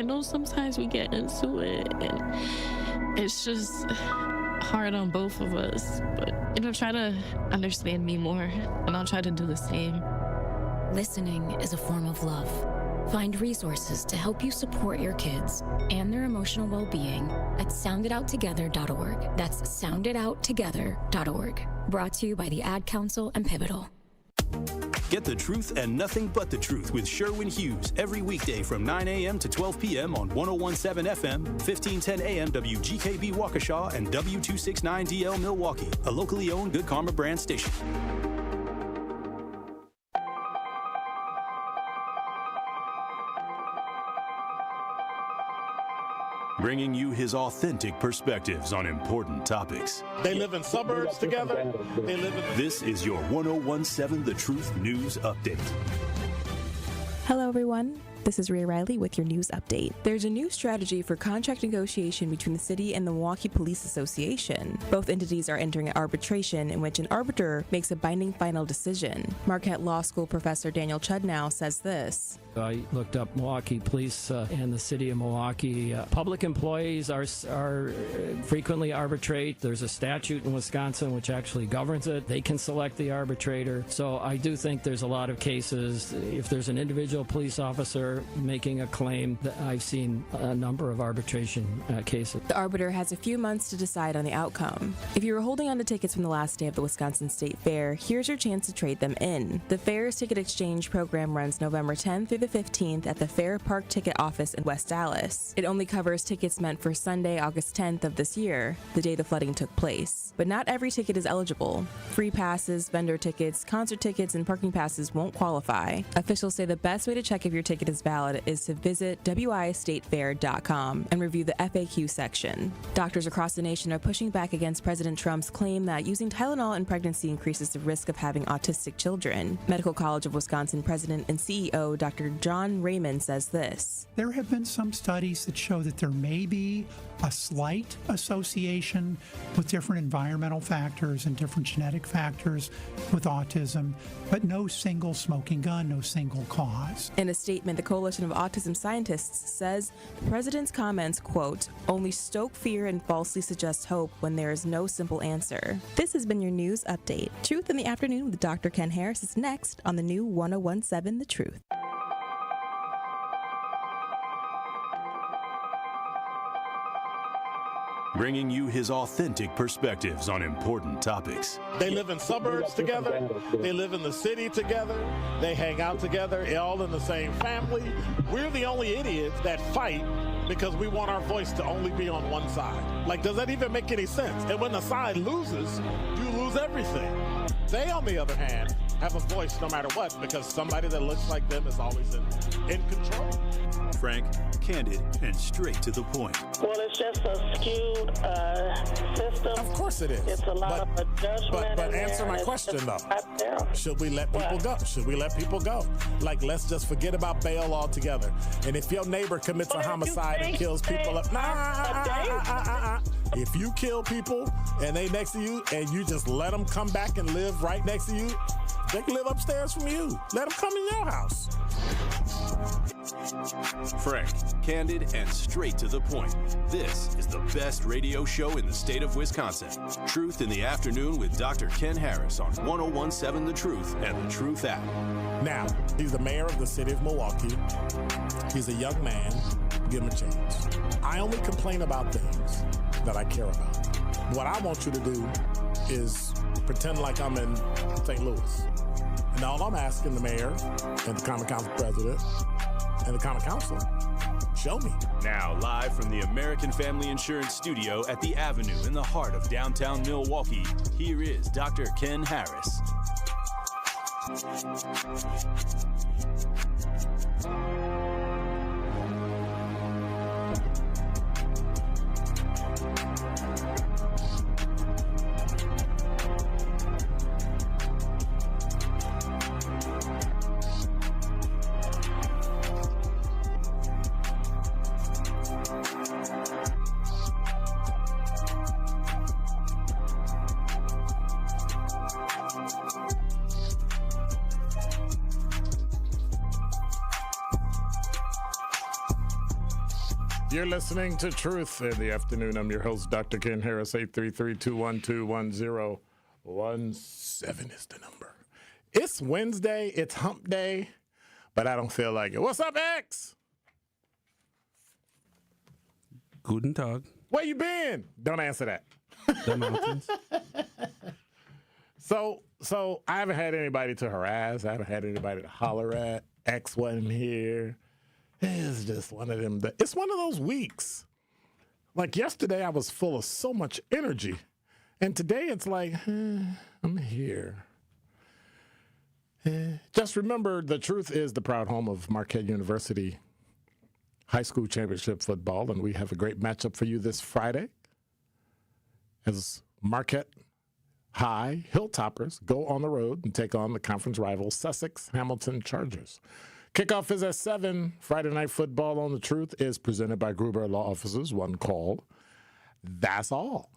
I know sometimes we get into it and it's just hard on both of us, but try to understand me more and I'll try to do the same. Listening is a form of love. Find resources to help you support your kids and their emotional well-being at sounditouttogether.org. That's sounditouttogether.org. Brought to you by the Ad Council and Pivotal. Get the truth and nothing but the truth with Sherwin Hughes every weekday from 9 a.m. to 12 p.m. on 101.7 FM, 1510 a.m. WGKB Waukesha, and W269DL Milwaukee, a locally owned Good Karma brand station. Bringing you his authentic perspectives on important topics. They live in suburbs together. This is your 101.7 The Truth News Update. Hello, everyone. This is Rhea Riley with your news update. There's a new strategy for contract negotiation between the city and the Milwaukee Police Association. Both entities are entering an arbitration in which an arbiter makes a binding final decision. Marquette Law School professor Daniel Chudnow says this. I looked up Milwaukee Police and the city of Milwaukee. Public employees are frequently arbitrate. There's a statute in Wisconsin which actually governs it. They can select the arbitrator. So I do think there's a lot of cases. If there's an individual police officer making a claim, I've seen a number of arbitration cases. The arbiter has a few months to decide on the outcome. If you were holding on to tickets from the last day of the Wisconsin State Fair, here's your chance to trade them in. The Fair's ticket exchange program runs November 10th through the 15th at the Fair Park Ticket Office in West Dallas. It only covers tickets meant for Sunday, August 10th of this year, the day the flooding took place. But not every ticket is eligible. Free passes, vendor tickets, concert tickets, and parking passes won't qualify. Officials say the best way to check if your ticket is valid is to visit wistatefair.com and review the FAQ section. Doctors across the nation are pushing back against President Trump's claim that using Tylenol in pregnancy increases the risk of having autistic children. Medical College of Wisconsin President and CEO Dr. John Raymond says this. There have been some studies that show that there may be a slight association with different environmental factors and different genetic factors with autism, but no single smoking gun, no single cause. In a statement, the Coalition of Autism Scientists says the president's comments, quote, only stoke fear and falsely suggest hope when there is no simple answer. This has been your news update. Truth in the Afternoon with Dr. Ken Harris is next on the new 101.7 The Truth. Bringing you his authentic perspectives on important topics. They live in suburbs together. They live in the city together. They hang out together, all in the same family. We're the only idiots that fight because we want our voice to only be on one side. Like, does that even make any sense? And when the side loses, you lose everything. They, on the other hand, have a voice no matter what because somebody that looks like them is always in control. Frank, candid, and straight to the point. Well, it's just a skewed system. Of course it is. It's a lot of judgment. But answer my question, though. Should we let people go? Should we let people go? Like, let's just forget about bail altogether. And if your neighbor commits a homicide and kills people up, if you kill people and they next to you and you just let them come back and live right next to you, they can live upstairs from you. Let them come in your house. Frank, candid, and straight to the point. This is the best radio show in the state of Wisconsin. Truth in the Afternoon with Dr. Ken Harris on 101.7 The Truth and The Truth app. Now, he's the mayor of the city of Milwaukee. He's a young man. Give him a chance. I only complain about things that I care about. What I want you to do is pretend like I'm in St. Louis. And all I'm asking the mayor and the Common Council president and the Common Council, show me. Now, live from the American Family Insurance Studio at the Avenue in the heart of downtown Milwaukee, here is Dr. Ken Harris. You're listening to Truth in the Afternoon. I'm your host, Dr. Ken Harris. 833-212-1017 is the number. It's Wednesday. It's hump day, but I don't feel like it. What's up, X? Guten Tag. Where you been? Don't answer that. The mountains. So I haven't had anybody to harass. I haven't had anybody to holler at. X wasn't here. It's just one of them. It's one of those weeks. Like yesterday, I was full of so much energy. And today it's like, I'm here. Just remember, the Truth is the proud home of Marquette University High School Championship football. And we have a great matchup for you this Friday as Marquette High Hilltoppers go on the road and take on the conference rival Sussex Hamilton Chargers. Kickoff is at 7. Friday Night Football on the Truth is presented by Gruber Law Offices. One call. That's all.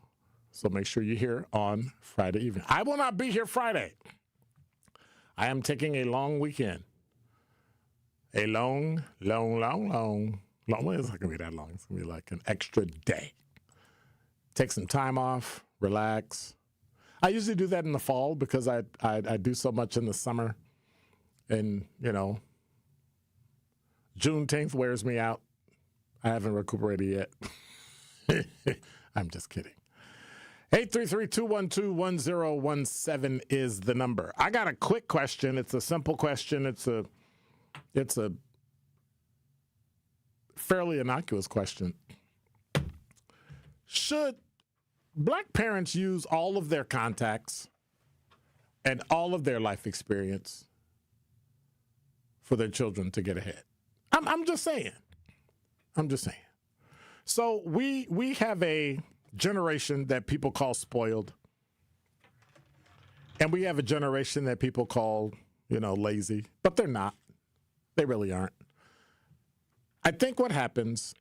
So make sure you're here on Friday evening. I will not be here Friday. I am taking a long weekend. A long. Well, it's not going to be that long. It's going to be like an extra day. Take some time off, relax. I usually do that in the fall because I do so much in the summer. And, you know, Juneteenth wears me out. I haven't recuperated yet. I'm just kidding. 833-212-1017 is the number. I got a quick question. It's a simple question. It's a fairly innocuous question. Should Black parents use all of their contacts and all of their life experience for their children to get ahead? I'm just saying. So we have a generation that people call spoiled, and we have a generation that people call, lazy, but they're not. They really aren't. I think what happens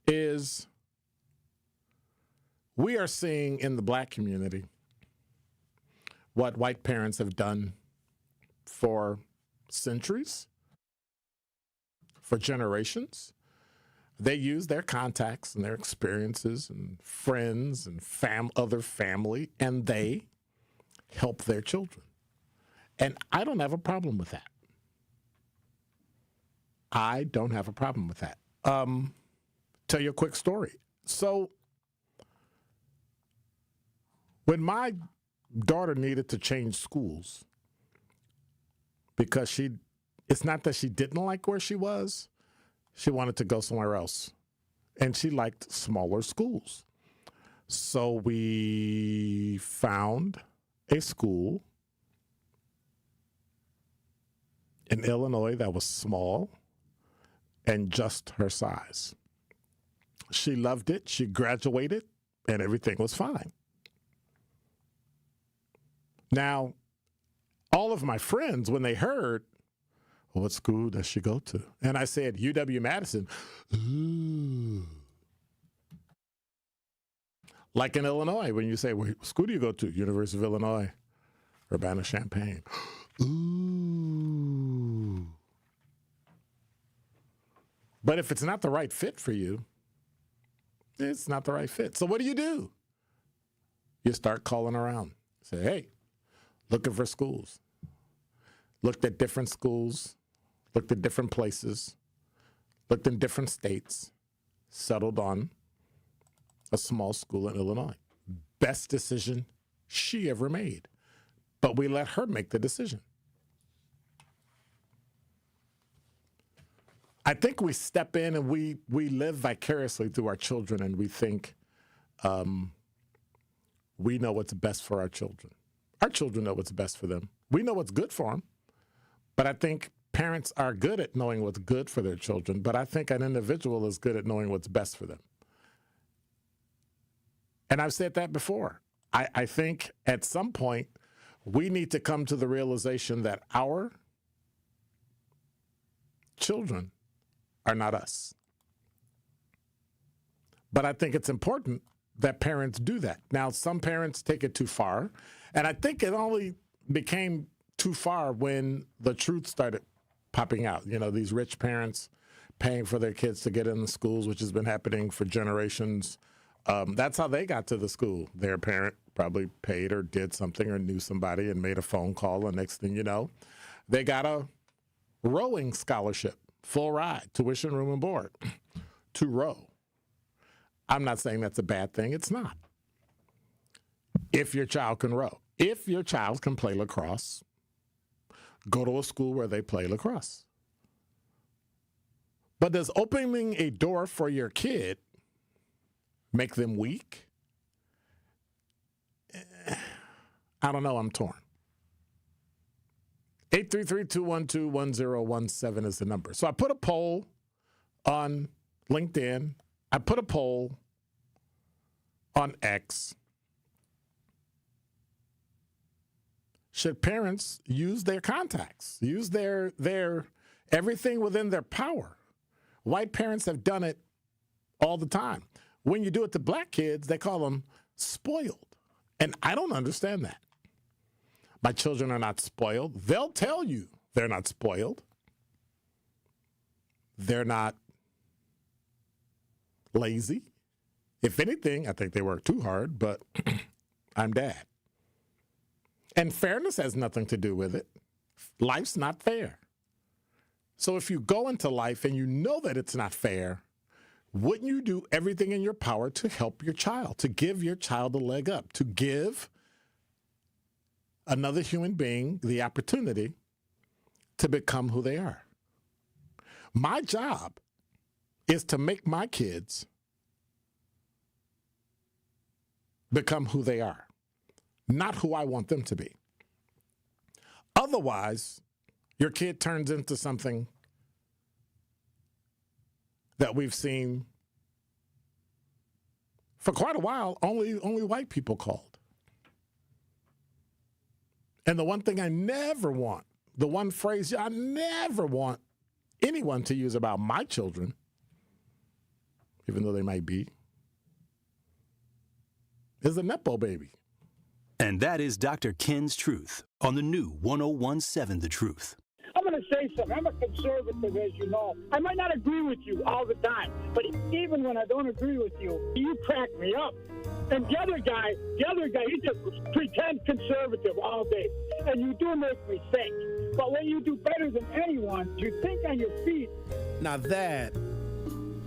is we are seeing in the Black community what white parents have done for centuries, for generations. They use their contacts and their experiences and friends and other family, and they help their children. And I don't have a problem with that. Tell you a quick story. So when my daughter needed to change schools, because it's not that she didn't like where she was, she wanted to go somewhere else. And she liked smaller schools. So we found a school in Illinois that was small and just her size. She loved it. She graduated, and everything was fine. Now, all of my friends, when they heard, what school does she go to? And I said, UW-Madison. Ooh. Like in Illinois, when you say, what school do you go to? University of Illinois, Urbana-Champaign. Ooh. But if it's not the right fit for you, it's not the right fit. So what do? You start calling around. Say, hey, looking for schools. Looked at different schools, looked at different places, looked in different states, settled on a small school in Illinois. Best decision she ever made. But we let her make the decision. I think we step in and we live vicariously through our children, and we think we know what's best for our children. Our children know what's best for them. We know what's good for them. But I think parents are good at knowing what's good for their children, but I think an individual is good at knowing what's best for them. And I've said that before. I think at some point we need to come to the realization that our children are not us. But I think it's important that parents do that. Now, some parents take it too far, and I think it only became too far when the truth started popping out. These rich parents paying for their kids to get in the schools, which has been happening for generations. That's how they got to the school. Their parent probably paid or did something or knew somebody and made a phone call, and next thing you know, they got a rowing scholarship, full ride, tuition, room, and board to row. I'm not saying that's a bad thing. It's not. If your child can row, if your child can play lacrosse, go to a school where they play lacrosse. But does opening a door for your kid make them weak? I don't know. I'm torn. 833-212-1017 is the number. So I put a poll on LinkedIn. I put a poll on X. Should parents use their contacts, use their everything within their power? White parents have done it all the time. When you do it to black kids, they call them spoiled. And I don't understand that. My children are not spoiled. They'll tell you they're not spoiled. They're not lazy. If anything, I think they work too hard, but I'm dad. And fairness has nothing to do with it. Life's not fair. So if you go into life and you know that it's not fair, wouldn't you do everything in your power to help your child, to give your child a leg up, to give another human being the opportunity to become who they are? My job is to make my kids become who they are, not who I want them to be. Otherwise, your kid turns into something that we've seen for quite a while, only white people called. And the one thing I never want, the one phrase I never want anyone to use about my children, even though they might be, is a Nepo baby. And that is Dr. Ken's Truth on the new 1017 The Truth. I'm going to say something. I'm a conservative, as you know. I might not agree with you all the time, but even when I don't agree with you, you crack me up. And the other guy, he just pretend conservative all day. And you do make me think. But when you do better than anyone, you think on your feet. Now that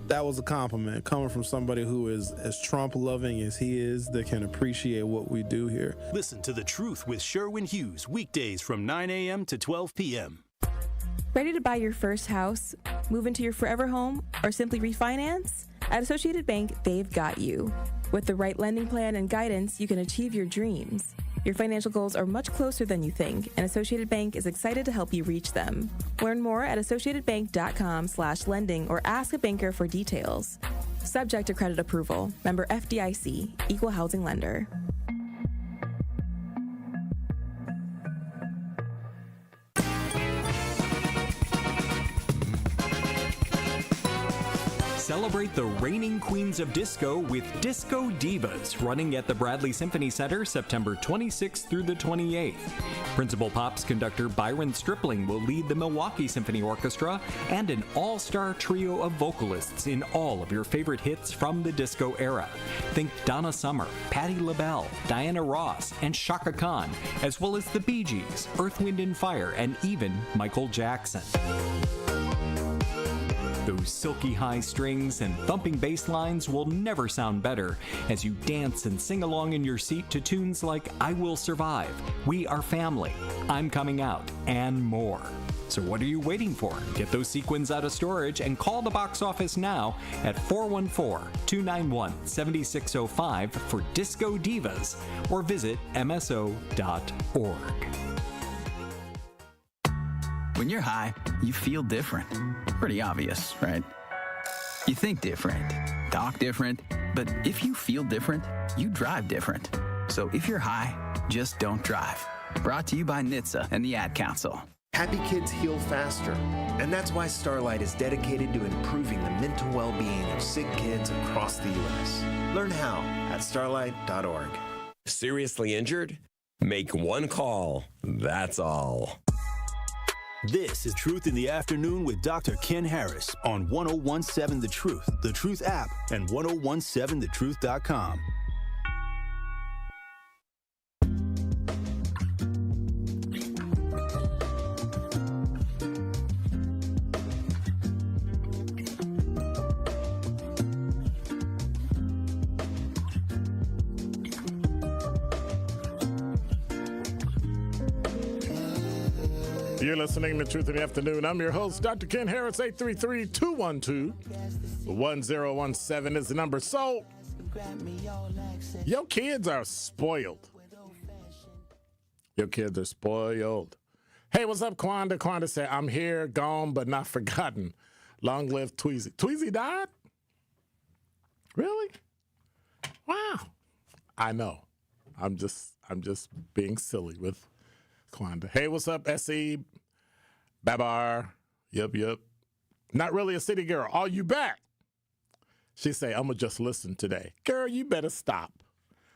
was a compliment coming from somebody who is as Trump-loving as he is, that can appreciate what we do here. Listen to The Truth with Sherwin Hughes, weekdays from 9 a.m. to 12 p.m. Ready to buy your first house, move into your forever home, or simply refinance? At Associated Bank, they've got you. With the right lending plan and guidance, you can achieve your dreams. Your financial goals are much closer than you think, and Associated Bank is excited to help you reach them. Learn more at associatedbank.com/lending or ask a banker for details. Subject to credit approval. Member FDIC. Equal housing lender. Celebrate the reigning queens of disco with Disco Divas, running at the Bradley Symphony Center September 26th through the 28th. Principal Pops conductor Byron Stripling will lead the Milwaukee Symphony Orchestra and an all-star trio of vocalists in all of your favorite hits from the disco era. Think Donna Summer, Patti LaBelle, Diana Ross, and Chaka Khan, as well as the Bee Gees, Earth, Wind & Fire, and even Michael Jackson. Those silky high strings and thumping bass lines will never sound better as you dance and sing along in your seat to tunes like I Will Survive, We Are Family, I'm Coming Out, and more. So what are you waiting for? Get those sequins out of storage and call the box office now at 414-291-7605 for Disco Divas or visit mso.org. When you're high, you feel different. Pretty obvious, right? You think different, talk different, but if you feel different, you drive different. So if you're high, just don't drive. Brought to you by NHTSA and the Ad Council. Happy kids heal faster, and that's why Starlight is dedicated to improving the mental well-being of sick kids across the U.S. Learn how at starlight.org. Seriously injured? Make one call. That's all. This is Truth in the Afternoon with Dr. Ken Harris on 1017 The Truth app, and 1017thetruth.com. You're listening to Truth in the Afternoon. I'm your host, Dr. Ken Harris. 833-212-1017 is the number. So, your kids are spoiled. Your kids are spoiled. Hey, what's up, Quanda? Quanda said, I'm here, gone, but not forgotten. Long live Tweezy. Tweezy died? Really? Wow. I know. I'm just being silly with Quanda. Hey, what's up, S.E. Babar? Yep. Not really a city girl. Oh, you back? She say, I'm going to just listen today. Girl, you better stop.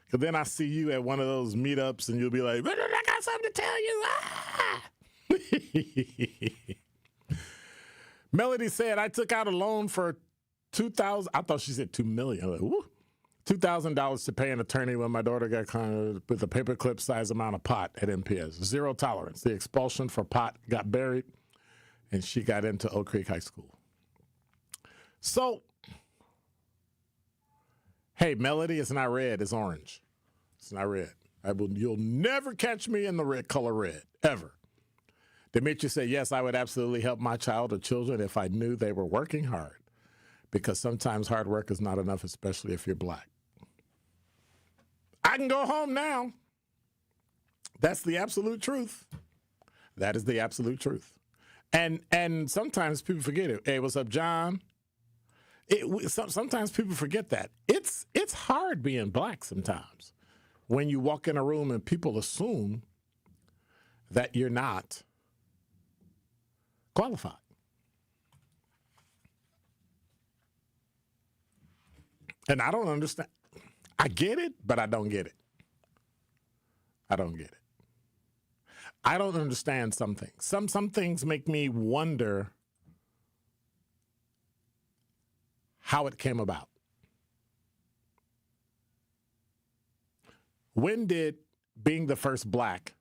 Because then I see you at one of those meetups and you'll be like, I got something to tell you. Melody said, I took out a loan for $2,000. I thought she said $2 million. Like, $2,000 to pay an attorney when my daughter got caught with a paperclip size amount of pot at MPS. Zero tolerance. The expulsion for pot got buried, and she got into Oak Creek High School. So, hey, Melody, it's not red, it's orange. It's not red. You'll never catch me in the red color red, ever. Demetri said, yes, I would absolutely help my child or children if I knew they were working hard, because sometimes hard work is not enough, especially if you're black. I can go home now. That's the absolute truth. That is the absolute truth. And sometimes people forget it. Hey, what's up, John? Sometimes people forget that. It's hard being black sometimes when you walk in a room and people assume that you're not qualified. And I don't understand. I get it, but I don't get it. I don't get it. I don't understand some things. Some things make me wonder how it came about. When did being the first black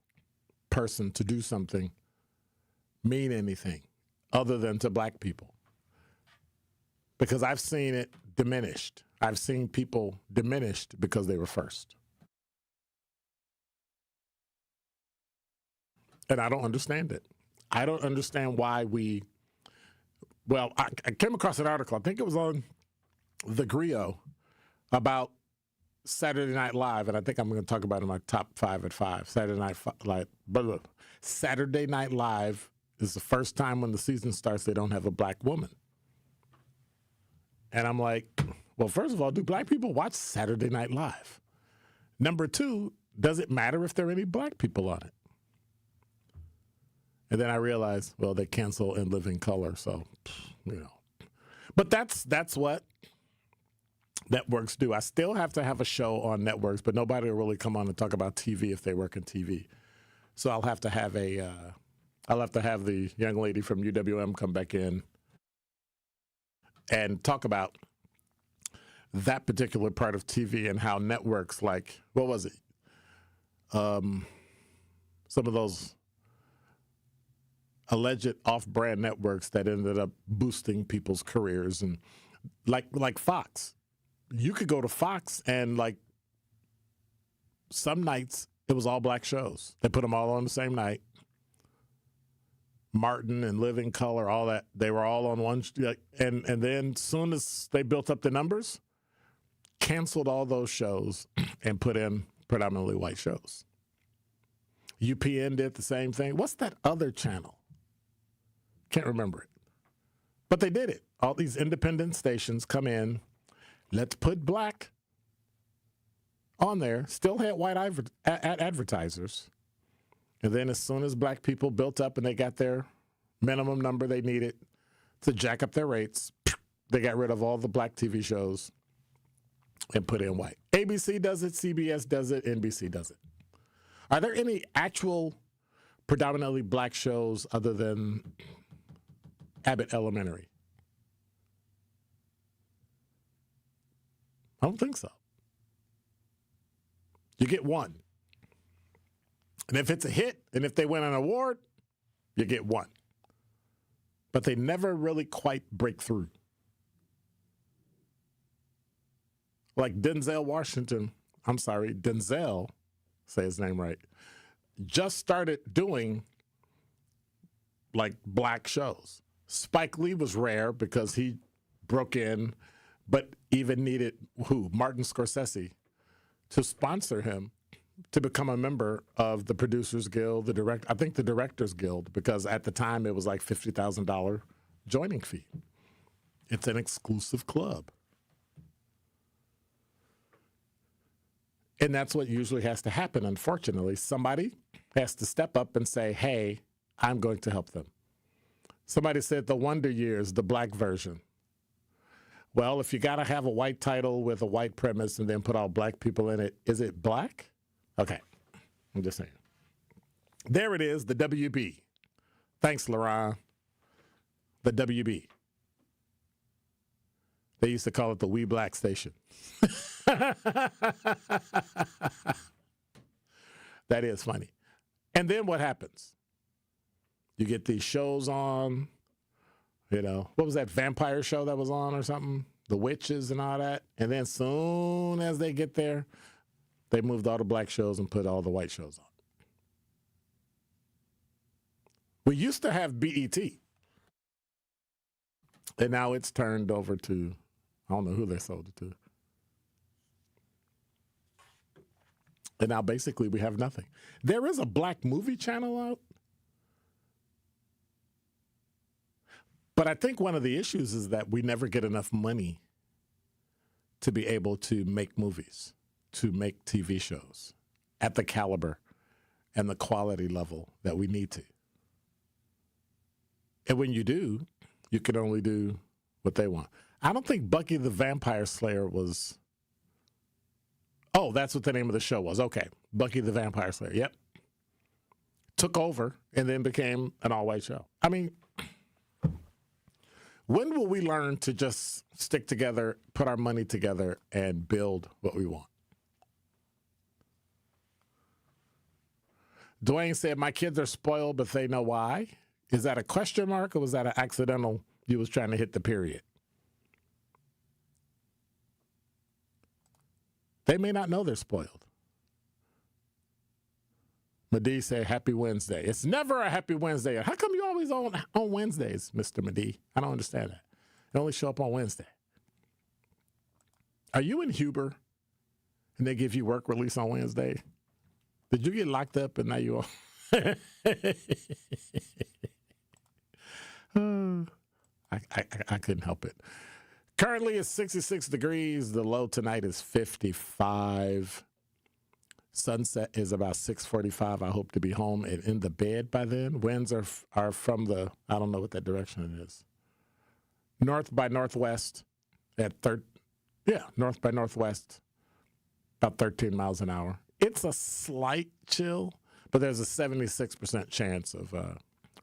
person to do something mean anything other than to black people? Because I've seen it diminished. I've seen people diminished because they were first. And I don't understand it. I don't understand why I came across an article, I think it was on The Griot, about Saturday Night Live, and I think I'm going to talk about it in my top 5 at 5. Saturday Night Live is the first time when the season starts they don't have a black woman. And I'm like, well, first of all, do black people watch Saturday Night Live? Number 2, does it matter if there are any black people on it? And then I realized, well, they cancel In Living Color, so, you know. But that's what networks do. I still have to have a show on networks, but nobody will really come on and talk about TV if they work in TV. So I'll have to have the young lady from UWM come back in and talk about that particular part of TV and how networks like, what was it? Some of those alleged off-brand networks that ended up boosting people's careers, and like Fox. You could go to Fox and like some nights it was all black shows. They put them all on the same night. Martin and Living Color, all that, they were all on one. And then soon as they built up the numbers, canceled all those shows and put in predominantly white shows. UPN did the same thing. What's that other channel? Can't remember it. But they did it. All these independent stations come in. Let's put black on there. Still had white advertisers. And then as soon as black people built up and they got their minimum number they needed to jack up their rates, they got rid of all the black TV shows and put in white. ABC does it, CBS does it, NBC does it. Are there any actual predominantly black shows other than Abbott Elementary? I don't think so. You get one. And if it's a hit, and if they win an award, you get one. But they never really quite break through. Like Denzel, say his name right, just started doing like black shows. Spike Lee was rare because he broke in, but even needed Martin Scorsese to sponsor him to become a member of the Producers Guild, the Directors Guild, because at the time it was like $50,000 joining fee. It's an exclusive club. And that's what usually has to happen, unfortunately. Somebody has to step up and say, hey, I'm going to help them. Somebody said The Wonder Years, the black version. Well, if you got to have a white title with a white premise and then put all black people in it, is it black? Okay, I'm just saying. There it is, the WB. Thanks, Laurent. The WB. They used to call it the We Black Station. That is funny. And then what happens? You get these shows on, what was that vampire show that was on or something? The witches and all that. And then soon as they get there, they moved all the black shows and put all the white shows on. We used to have BET. And now it's turned over to, I don't know who they sold it to. And now basically we have nothing. There is a black movie channel out. But I think one of the issues is that we never get enough money to be able to make movies, to make TV shows at the caliber and the quality level that we need to. And when you do, you can only do what they want. I don't think Bucky the Vampire Slayer was... Oh, that's what the name of the show was. Okay, Bucky the Vampire Slayer. Yep. Took over and then became an all-white show. I mean, when will we learn to just stick together, put our money together, and build what we want? Dwayne said, my kids are spoiled, but they know why. Is that a question mark or was that an accidental, you was trying to hit the period? They may not know they're spoiled. Madi said, happy Wednesday. It's never a happy Wednesday. How come you always on Wednesdays, Mr. Madi? I don't understand that. You only show up on Wednesday. Are you in Huber and they give you work release on Wednesday? Did you get locked up and now you are? I couldn't help it. Currently it's 66 degrees. The low tonight is 55. Sunset is about 6:45. I hope to be home and in the bed by then. Winds are from the, I don't know what that direction it is. North by northwest at north by northwest, about 13 miles an hour. It's a slight chill, but there's a 76% chance of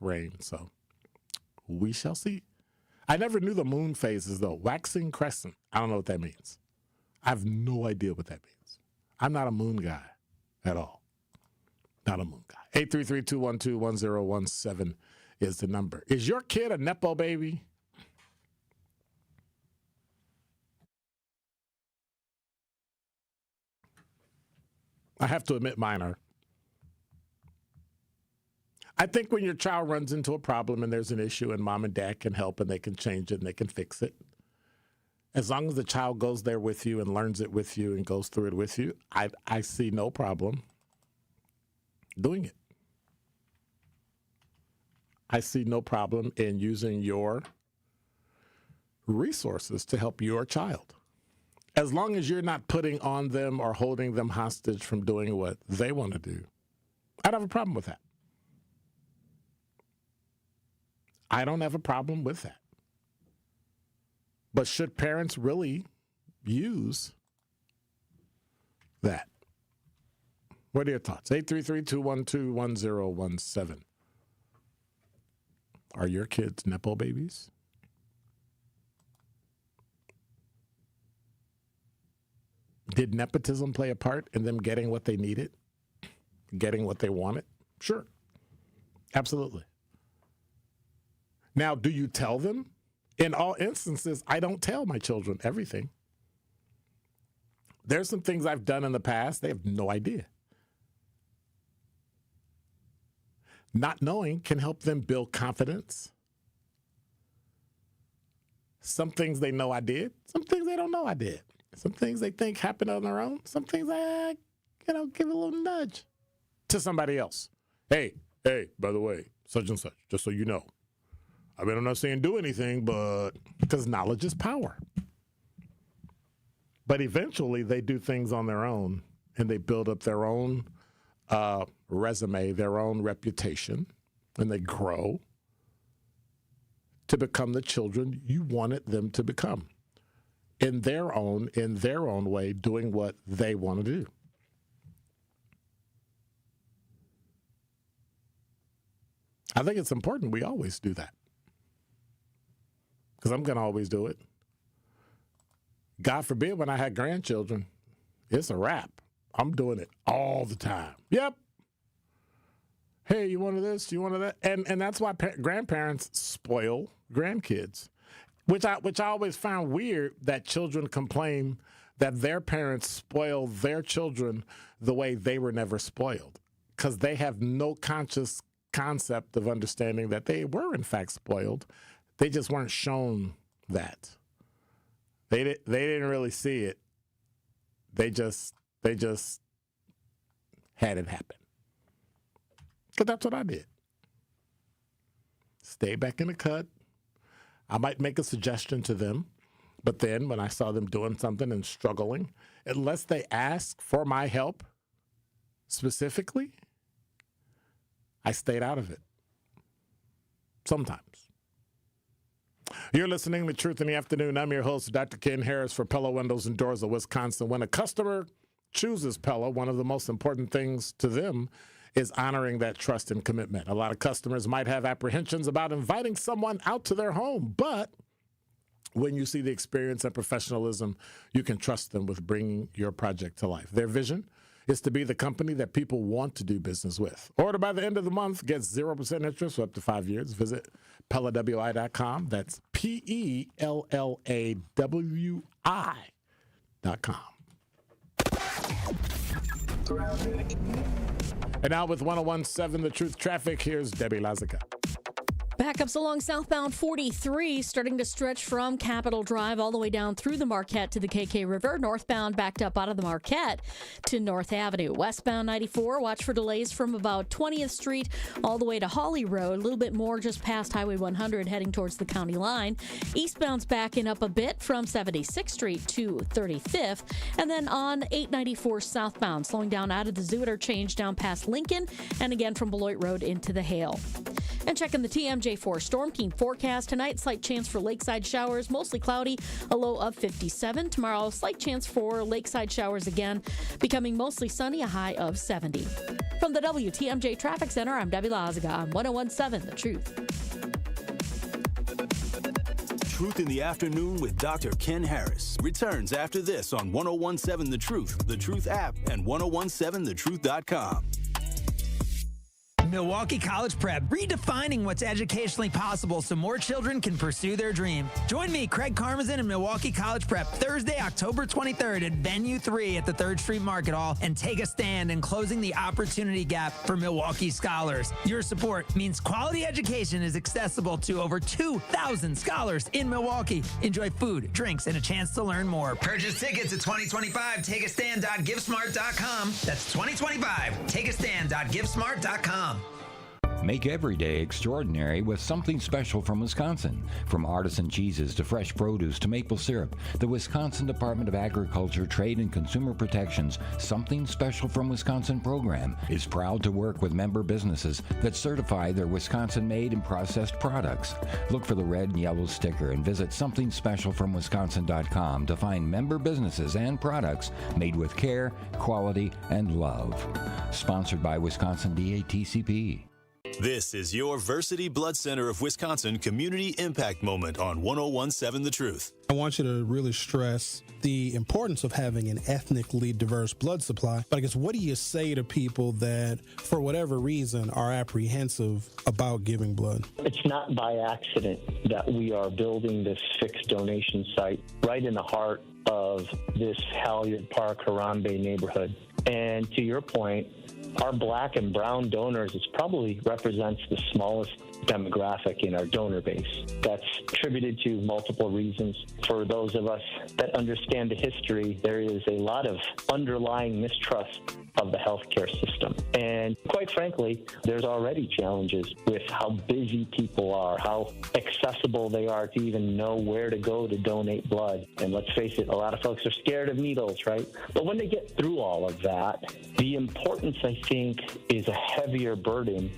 rain. So we shall see. I never knew the moon phases, though. Waxing crescent. I don't know what that means. I have no idea what that means. I'm not a moon guy at all. Not a moon guy. 833-212-1017 is the number. Is your kid a Nepo baby? I have to admit mine are. I think when your child runs into a problem and there's an issue and mom and dad can help and they can change it and they can fix it, as long as the child goes there with you and learns it with you and goes through it with you, I see no problem doing it. I see no problem in using your resources to help your child. As long as you're not putting on them or holding them hostage from doing what they want to do, I don't have a problem with that. I don't have a problem with that. But should parents really use that? What are your thoughts? 833-212-1017. Are your kids Nepo babies? Did nepotism play a part in them getting what they needed? Getting what they wanted? Sure. Absolutely. Now, do you tell them? In all instances, I don't tell my children everything. There's some things I've done in the past, they have no idea. Not knowing can help them build confidence. Some things they know I did, some things they don't know I did. Some things they think happened on their own, some things I, give a little nudge to somebody else. Hey, by the way, such and such, just so you know. I mean, I'm not saying do anything, but because knowledge is power. But eventually they do things on their own and they build up their own resume, their own reputation, and they grow to become the children you wanted them to become in their own way, doing what they want to do. I think it's important we always do that because I'm going to always do it. God forbid when I had grandchildren, it's a wrap. I'm doing it all the time. Yep. Hey, you wanted this? You wanted that? And that's why grandparents spoil grandkids, which I always found weird that children complain that their parents spoil their children the way they were never spoiled because they have no conscious concept of understanding that they were in fact spoiled. They just weren't shown that. They didn't really see it. They just had it happen. But that's what I did. Stay back in the cut. I might make a suggestion to them, but then when I saw them doing something and struggling, unless they ask for my help specifically, I stayed out of it. Sometimes. You're listening to Truth in the Afternoon. I'm your host, Dr. Ken Harris for Pella Windows and Doors of Wisconsin. When a customer chooses Pella, one of the most important things to them is honoring that trust and commitment. A lot of customers might have apprehensions about inviting someone out to their home, but when you see the experience and professionalism, you can trust them with bringing your project to life. Their vision is to be the company that people want to do business with. Order by the end of the month, get 0% interest for up to 5 years. Visit PellaWI.com. That's PellaWI.com. And now with 101.7 The Truth Traffic, here's Debbie Lazica. Backups along southbound 43 starting to stretch from Capitol Drive all the way down through the Marquette to the KK River. Northbound backed up out of the Marquette to North Avenue. Westbound 94, watch for delays from about 20th Street all the way to Hawley Road. A little bit more just past Highway 100 heading towards the county line. Eastbound's backing up a bit from 76th Street to 35th. And then on 894 southbound, slowing down out of the Zoo interchange down past Lincoln and again from Beloit Road into the Hale. And checking the TMJ4 Storm King forecast tonight, slight chance for lakeside showers, mostly cloudy, a low of 57. Tomorrow, slight chance for lakeside showers again, becoming mostly sunny, a high of 70. From the WTMJ Traffic Center, I'm Debbie Laziga on 101.7 The Truth. Truth in the Afternoon with Dr. Ken Harris returns after this on 101.7 The Truth app, and 1017thetruth.com. Milwaukee College Prep, redefining what's educationally possible so more children can pursue their dream. Join me, Craig Karmazin, and Milwaukee College Prep Thursday, October 23rd at Venue 3 at the 3rd Street Market Hall and take a stand in closing the opportunity gap for Milwaukee scholars. Your support means quality education is accessible to over 2,000 scholars in Milwaukee. Enjoy food, drinks, and a chance to learn more. Purchase tickets at 2025. TakeAstand.GiveSmart.com. That's 2025. TakeAstand.GiveSmart.com. Make every day extraordinary with something special from Wisconsin. From artisan cheeses to fresh produce to maple syrup, the Wisconsin Department of Agriculture, Trade, and Consumer Protection's Something Special from Wisconsin program is proud to work with member businesses that certify their Wisconsin-made and processed products. Look for the red and yellow sticker and visit somethingspecialfromwisconsin.com to find member businesses and products made with care, quality, and love. Sponsored by Wisconsin DATCP. This is your Versity Blood Center of Wisconsin Community Impact Moment on 1017 The Truth. I want you to really stress the importance of having an ethnically diverse blood supply. But I guess, what do you say to people that, for whatever reason, are apprehensive about giving blood? It's not by accident that we are building this fixed donation site right in the heart of this Halyard Park, Harambe neighborhood. And to your point, our black and brown donors probably represents the smallest demographic in our donor base. That's attributed to multiple reasons. For those of us that understand the history, there is a lot of underlying mistrust of the healthcare system. And quite frankly, there's already challenges with how busy people are, how accessible they are to even know where to go to donate blood. And let's face it, a lot of folks are scared of needles, right? But when they get through all of that, the importance, I think, is a heavier burden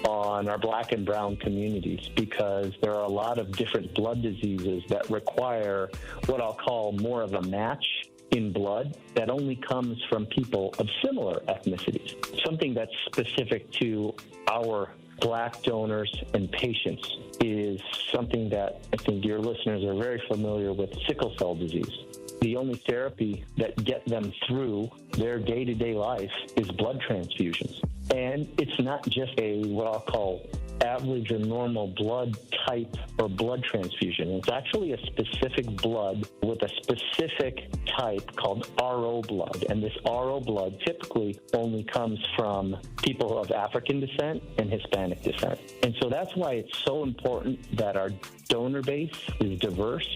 on our black and brown communities, because there are a lot of different blood diseases that require what I'll call more of a match in blood that only comes from people of similar ethnicities. Something that's specific to our black donors and patients is something that I think your listeners are very familiar with: sickle cell disease. The only therapy that get them through their day-to-day life is blood transfusions. And it's not just a what I'll call average or normal blood type or blood transfusion. It's actually a specific blood with a specific type called RO blood. And this RO blood typically only comes from people of African descent and Hispanic descent. And so that's why it's so important that our donor base is diverse,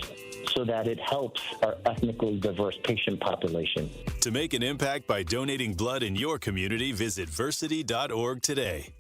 so that it helps our ethnically diverse patient population. To make an impact by donating blood in your community, visit versity.org today.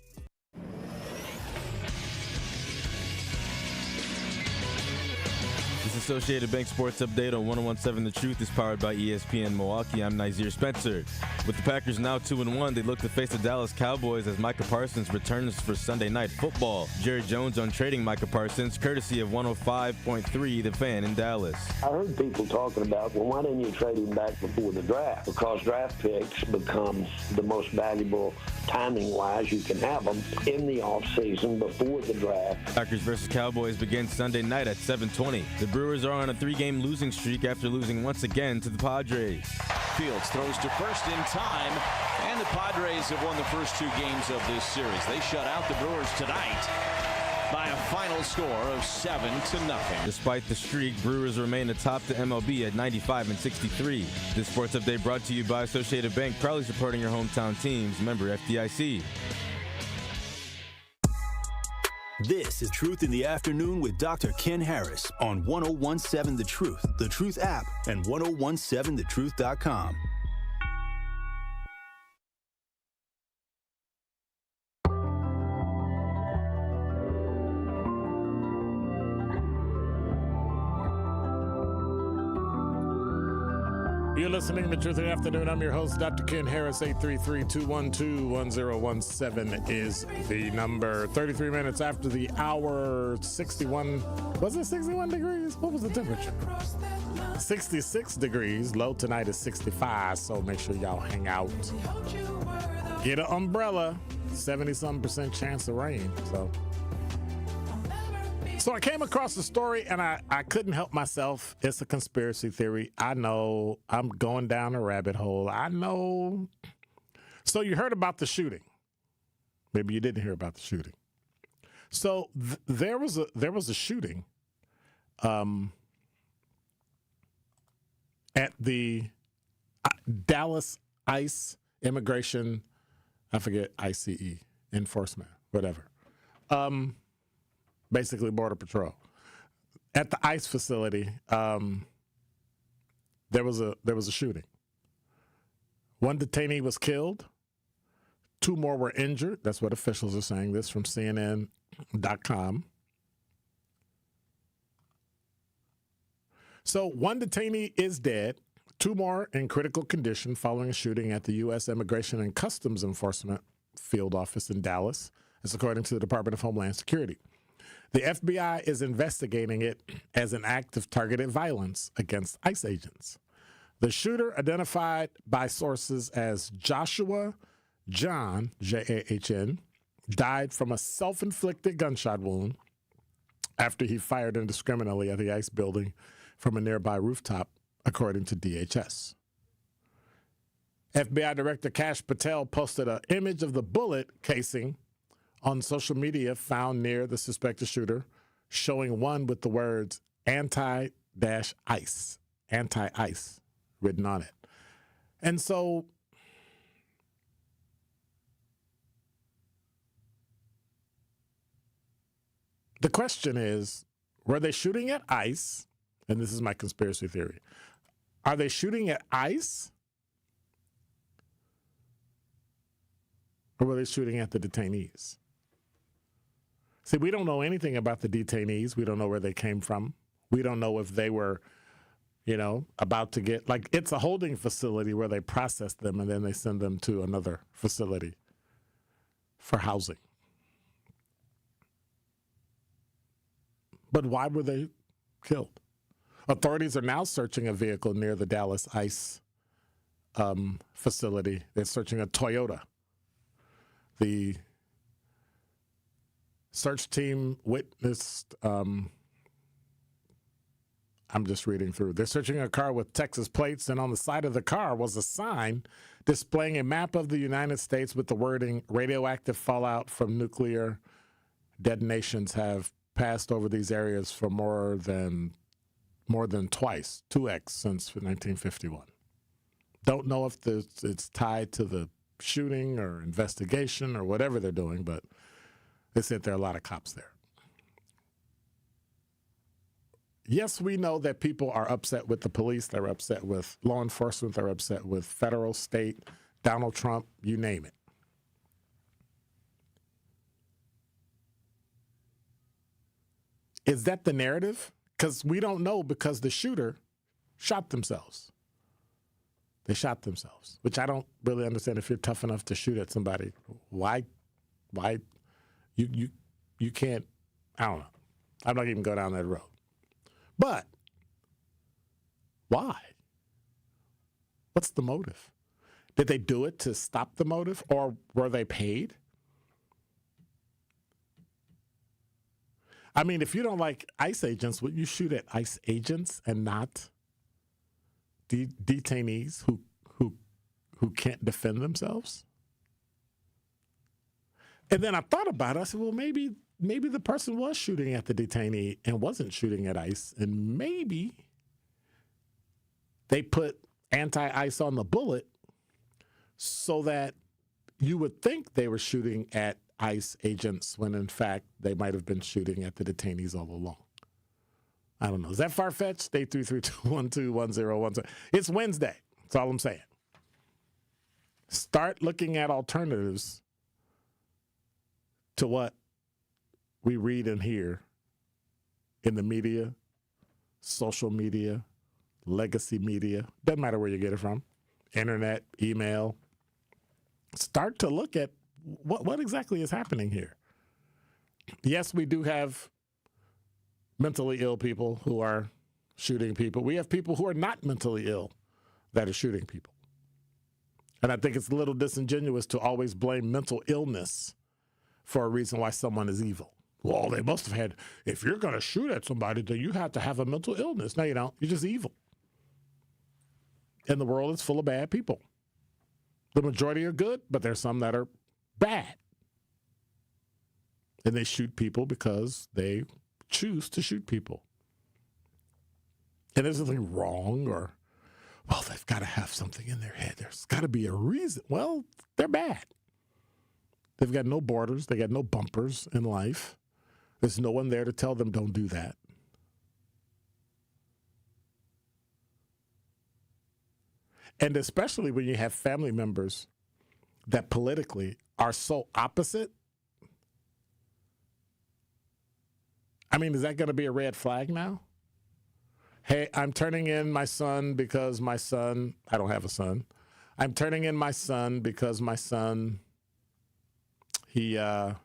This Associated Bank Sports Update on 1017 The Truth is powered by ESPN Milwaukee. I'm Nazir Spencer. With the Packers now 2-1, they look to face the Dallas Cowboys as Micah Parsons returns for Sunday Night Football. Jerry Jones on trading Micah Parsons, courtesy of 105.3 The Fan in Dallas. I heard people talking about, well, why didn't you trade him back before the draft? Because draft picks become the most valuable timing-wise. You can have them in the offseason before the draft. Packers versus Cowboys begins Sunday night at 7:20. The Brewers are on a 3-game losing streak after losing once again to the Padres. Fields throws to first in time, and the Padres have won the first 2 games of this series. They shut out the Brewers tonight by a final score of 7-0. Despite the streak, Brewers remain atop the MLB at 95-63. This sports update brought to you by Associated Bank, proudly supporting your hometown teams. Member FDIC. This is Truth in the Afternoon with Dr. Ken Harris on 1017 The Truth app, and 1017thetruth.com. You're listening to Truth in the Afternoon. I'm your host, Dr. Ken Harris. 833-212-1017 is the number. 33 minutes after the hour, 61. Was it 61 degrees? What was the temperature? 66 degrees. Low tonight is 65, so make sure y'all hang out. Get an umbrella. 70-some% chance of rain. So I came across the story, and I couldn't help myself. It's a conspiracy theory. I know. I'm going down a rabbit hole. I know. So you heard about the shooting. Maybe you didn't hear about the shooting. So there was a shooting at the Dallas ICE immigration, I forget, ICE, enforcement, whatever. Basically Border Patrol. At the ICE facility, there was a shooting. One detainee was killed. 2 more were injured. That's what officials are saying. This from CNN.com. So 1 detainee is dead. 2 more in critical condition following a shooting at the U.S. Immigration and Customs Enforcement field office in Dallas. That's according to the Department of Homeland Security. The FBI is investigating it as an act of targeted violence against ICE agents. The shooter, identified by sources as Joshua John, Jahn, died from a self-inflicted gunshot wound after he fired indiscriminately at the ICE building from a nearby rooftop, according to DHS. FBI Director Kash Patel posted an image of the bullet casing on social media found near the suspected shooter, showing one with the words anti-ICE written on it. And so the question is, were they shooting at ICE? And this is my conspiracy theory. Are they shooting at ICE? Or were they shooting at the detainees? See, we don't know anything about the detainees. We don't know where they came from. We don't know if they were, about to get, it's a holding facility where they process them and then they send them to another facility for housing. But why were they killed? Authorities are now searching a vehicle near the Dallas ICE facility. They're searching a Toyota. The search team witnessed, I'm just reading through. They're searching a car with Texas plates, and on the side of the car was a sign displaying a map of the United States with the wording, radioactive fallout from nuclear detonations have passed over these areas for more than twice, 2x since 1951. Don't know if it's tied to the shooting or investigation or whatever they're doing, but they said there are a lot of cops there. Yes, we know that people are upset with the police. They're upset with law enforcement. They're upset with federal, state, Donald Trump, you name it. Is that the narrative? Because we don't know, because the shooter shot themselves. They shot themselves, which I don't really understand. If you're tough enough to shoot at somebody, why you can't, I don't know. I'm not even going down that road. But why? What's the motive? Did they do it to stop the motive, or were they paid? I mean, if you don't like ICE agents, would you shoot at ICE agents and not detainees who can't defend themselves? And then I thought about it. I said, well, maybe the person was shooting at the detainee and wasn't shooting at ICE, and maybe they put anti-ICE on the bullet so that you would think they were shooting at ICE agents when, in fact, they might have been shooting at the detainees all along. I don't know. Is that far-fetched? 833-212-1017. It's Wednesday. That's all I'm saying. Start looking at alternatives to what we read and hear in the media, social media, legacy media. Doesn't matter where you get it from. Internet, email. Start to look at what exactly is happening here. Yes, we do have mentally ill people who are shooting people. We have people who are not mentally ill that are shooting people. And I think it's a little disingenuous to always blame mental illness for a reason why someone is evil. Well, they must have had, if you're going to shoot at somebody, then you have to have a mental illness. No, you don't. You're just evil. And the world is full of bad people. The majority are good, but there's some that are bad. And they shoot people because they choose to shoot people. And there's nothing wrong or, well, they've got to have something in their head. There's got to be a reason. Well, they're bad. They've got no borders. They got no bumpers in life. There's no one there to tell them don't do that. And especially when you have family members that politically are so opposite, I mean, is that going to be a red flag now? Hey, I'm turning in my son because my son, I don't have a son. I'm turning in my son because my son, we were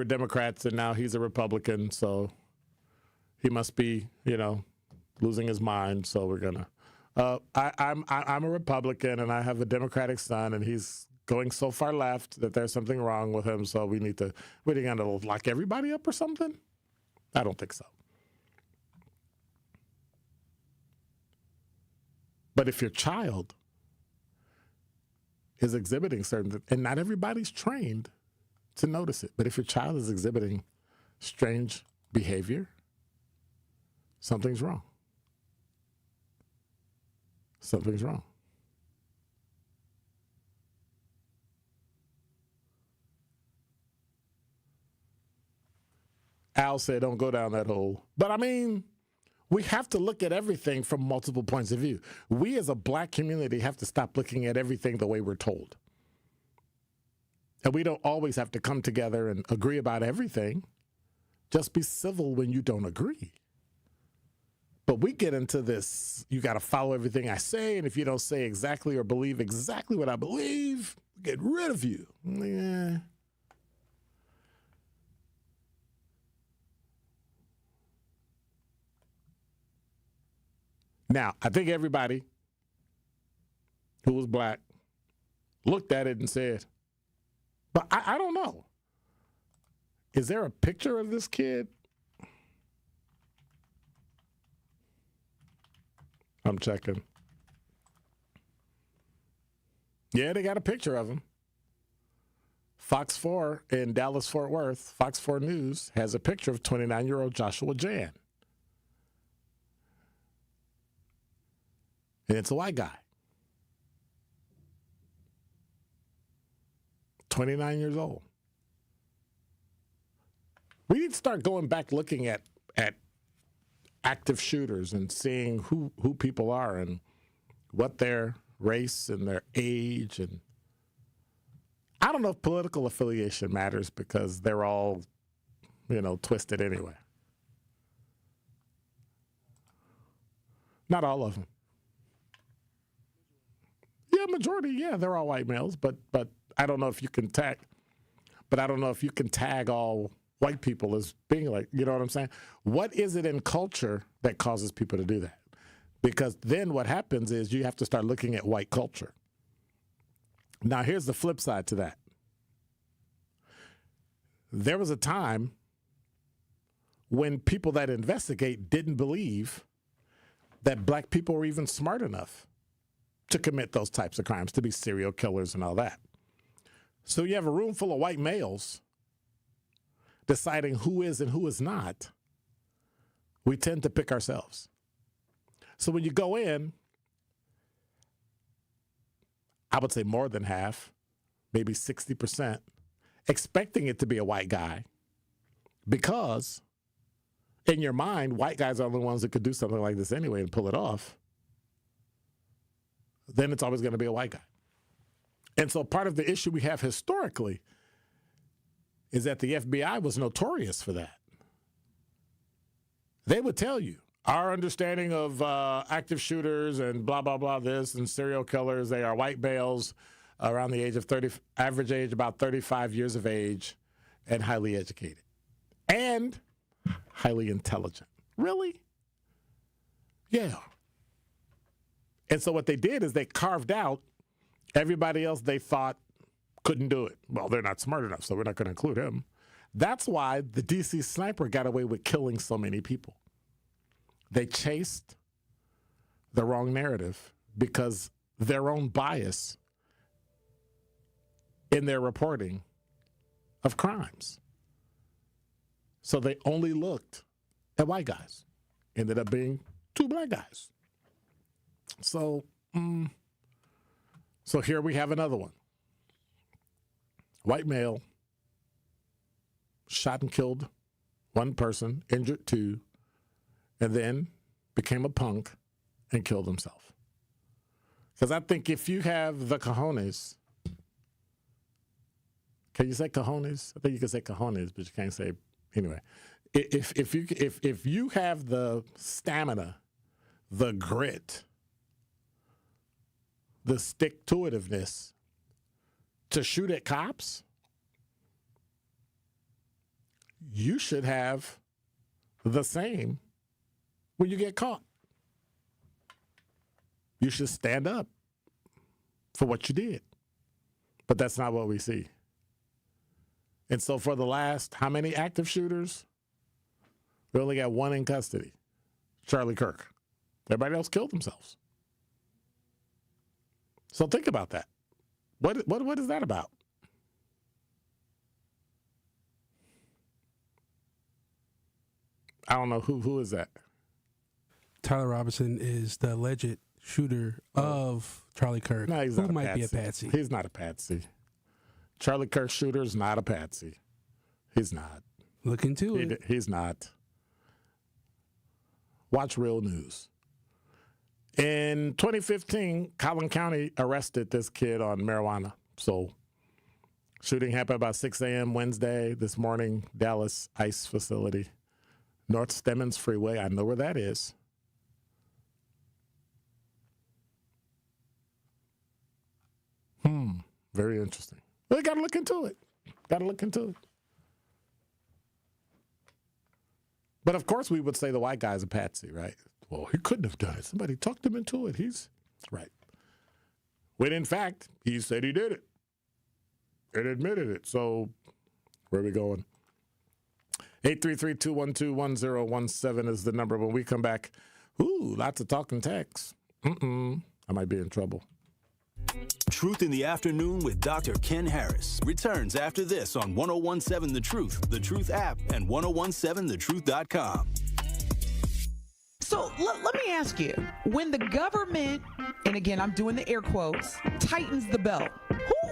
Democrats and now he's a Republican, so he must be, losing his mind. So we're gonna. I'm a Republican and I have a Democratic son and he's going so far left that there's something wrong with him. So we're gonna lock everybody up or something? I don't think so. But if your child is exhibiting certain, and not everybody's trained to notice it, but if your child is exhibiting strange behavior, something's wrong. Something's wrong. Al said, don't go down that hole. But I mean, we have to look at everything from multiple points of view. We as a black community have to stop looking at everything the way we're told. And we don't always have to come together and agree about everything. Just be civil when you don't agree. But we get into this, you got to follow everything I say, and if you don't say exactly or believe exactly what I believe, get rid of you. Yeah. Now, I think everybody who was black looked at it and said, but I don't know. Is there a picture of this kid? I'm checking. Yeah, they got a picture of him. Fox 4 in Dallas-Fort Worth, Fox 4 News, has a picture of 29-year-old Joshua Jan. And it's a white guy. 29 years old. We need to start going back looking at active shooters and seeing who people are and what their race and their age. And I don't know if political affiliation matters because they're all, twisted anyway. Not all of them. Yeah, majority, yeah, they're all white males, but I don't know if you can tag all white people as being like, you know what I'm saying? What is it in culture that causes people to do that? Because then what happens is you have to start looking at white culture. Now, here's the flip side to that. There was a time when people that investigate didn't believe that black people were even smart enough to commit those types of crimes, to be serial killers and all that. So you have a room full of white males deciding who is and who is not. We tend to pick ourselves. So when you go in, I would say more than half, maybe 60%, expecting it to be a white guy because in your mind, white guys are the ones that could do something like this anyway and pull it off. Then it's always going to be a white guy. And so part of the issue we have historically is that the FBI was notorious for that. They would tell you, our understanding of active shooters and blah, blah, blah, this, and serial killers, they are white males around the age of 30, average age about 35 years of age, and highly educated. And highly intelligent. Really? Yeah. And so what they did is they carved out everybody else they thought couldn't do it. Well, they're not smart enough, so we're not going to include him. That's why the DC sniper got away with killing so many people. They chased the wrong narrative because their own bias in their reporting of crimes. So they only looked at white guys. Ended up being two black guys. So here we have another one. White male shot and killed one person, injured two, and then became a punk and killed himself. Because I think if you have the cojones Can you say cojones? I think you can say cojones, but you can't say anyway. If you have the stamina, the grit, the stick-to-itiveness to shoot at cops, you should have the same when you get caught. You should stand up for what you did. But that's not what we see. And so for the last, how many active shooters? We only got one in custody, Charlie Kirk. Everybody else killed themselves. So think about that. What is that about? I don't know. Who is that? Tyler Robinson is the alleged shooter of Charlie Kirk. No, he's who not might be a patsy. He's not a patsy. Charlie Kirk shooter is not a patsy. He's not. Look into it. He's not. Watch Real News. In 2015, Collin County arrested this kid on marijuana. So shooting happened about 6 a.m. Wednesday this morning, Dallas ICE facility. North Simmons Freeway. I know where that is. Very interesting. Well, you got to look into it. But of course, we would say the white guy's a patsy, right? Well, he couldn't have done it. Somebody talked him into it. He's right. When in fact, he said he did it and admitted it. So where are we going? 833-212-1017 is the number. When we come back, lots of talking text. I might be in trouble. Truth in the Afternoon with Dr. Ken Harris returns after this on 1017 The Truth app, and 1017thetruth.com. So let me ask you, when the government, and again, I'm doing the air quotes, tightens the belt,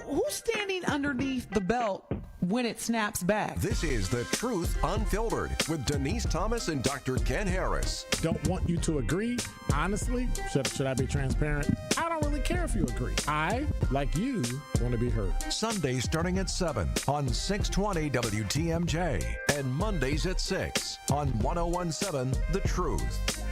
who's standing underneath the belt when it snaps back? This is The Truth Unfiltered with Denise Thomas and Dr. Ken Harris. Don't want you to agree. Honestly, should I be transparent? I don't really care if you agree. I, like you, want to be heard. Sundays starting at 7 on 620 WTMJ and Mondays at 6 on 1017 The Truth.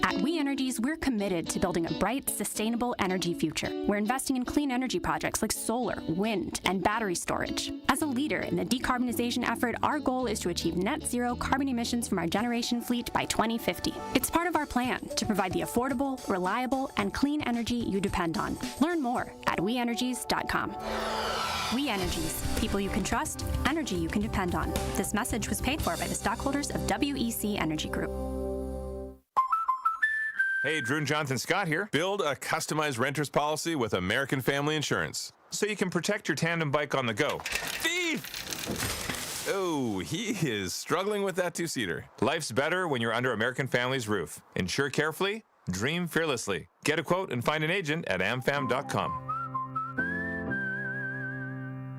At We Energies, we're committed to building a bright, sustainable energy future. We're investing in clean energy projects like solar, wind, and battery storage. As a leader in the decarbonization effort, our goal is to achieve net zero carbon emissions from our generation fleet by 2050. It's part of our plan to provide the affordable, reliable, and clean energy you depend on. Learn more at weenergies.com. We Energies, people you can trust, energy you can depend on. This message was paid for by the stockholders of WEC Energy Group. Hey, Drew and Jonathan Scott here. Build a customized renter's policy with American Family Insurance so you can protect your tandem bike on the go. Thief! Oh, he is struggling with that two-seater. Life's better when you're under American Family's roof. Insure carefully, dream fearlessly. Get a quote and find an agent at amfam.com.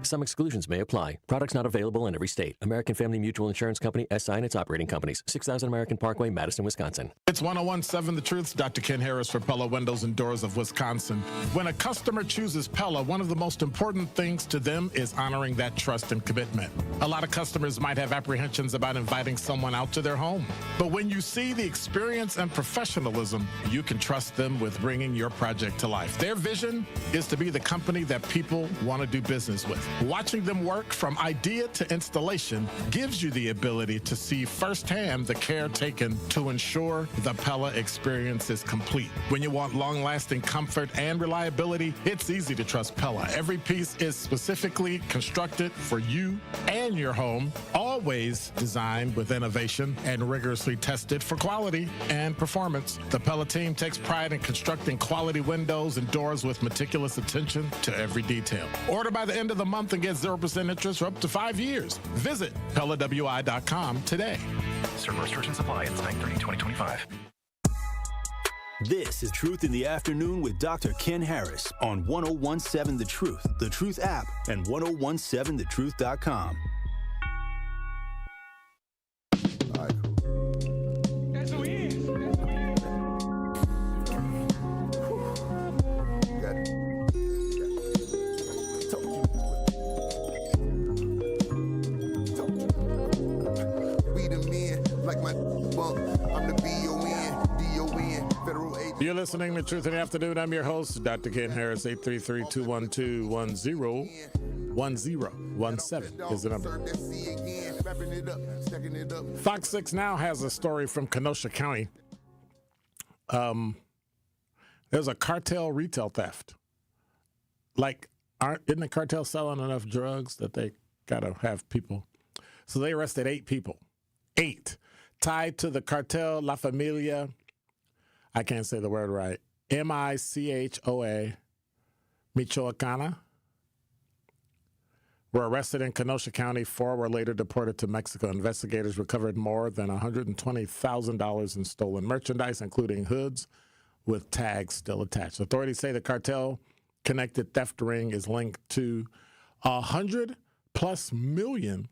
Some exclusions may apply. Products not available in every state. American Family Mutual Insurance Company, SI and its operating companies. 6000 American Parkway, Madison, Wisconsin. It's 1017 The Truth. Dr. Ken Harris for Pella Windows and Doors of Wisconsin. When a customer chooses Pella, one of the most important things to them is honoring that trust and commitment. A lot of customers might have apprehensions about inviting someone out to their home. But when you see the experience and professionalism, you can trust them with bringing your project to life. Their vision is to be the company that people want to do business with. Watching them work from idea to installation gives you the ability to see firsthand the care taken to ensure the Pella experience is complete. When you want long-lasting comfort and reliability, it's easy to trust Pella. Every piece is specifically constructed for you and your home, always designed with innovation and rigorously tested for quality and performance. The Pella team takes pride in constructing quality windows and doors with meticulous attention to every detail. Order by the end of the month and get 0% interest for up to 5 years. Visit PellaWI.com today. Server restrictions apply. It's 9/30/2025. This is Truth in the Afternoon with Dr. Ken Harris on 1017 The Truth app, and 1017thetruth.com. That's who he is. You're listening to Truth in the Afternoon. I'm your host, Dr. Ken Harris. 833-212-1017 is the number. Fox 6 Now has a story from Kenosha County. There's a cartel retail theft. Like, isn't the cartel selling enough drugs that they got to have people? So they arrested 8 people. 8. Tied to the cartel La Familia, I can't say the word right, Michoa, Michoacana, were arrested in Kenosha County. 4 were later deported to Mexico. Investigators recovered more than $120,000 in stolen merchandise, including hoods with tags still attached. Authorities say the cartel-connected theft ring is linked to $100+ million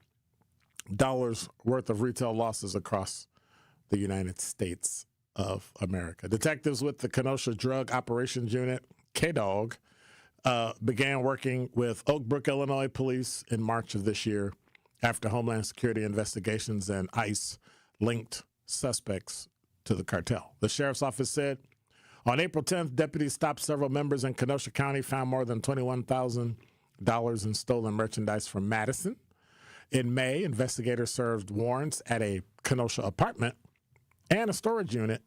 worth of retail losses across the United States of America. Detectives with the Kenosha Drug Operations Unit, KDOG, began working with Oak Brook, Illinois police in March of this year after Homeland Security investigations and ICE linked suspects to the cartel. The sheriff's office said on April 10th, deputies stopped several members in Kenosha County, found more than $21,000 in stolen merchandise from Madison. In May, investigators served warrants at a Kenosha apartment and a storage unit,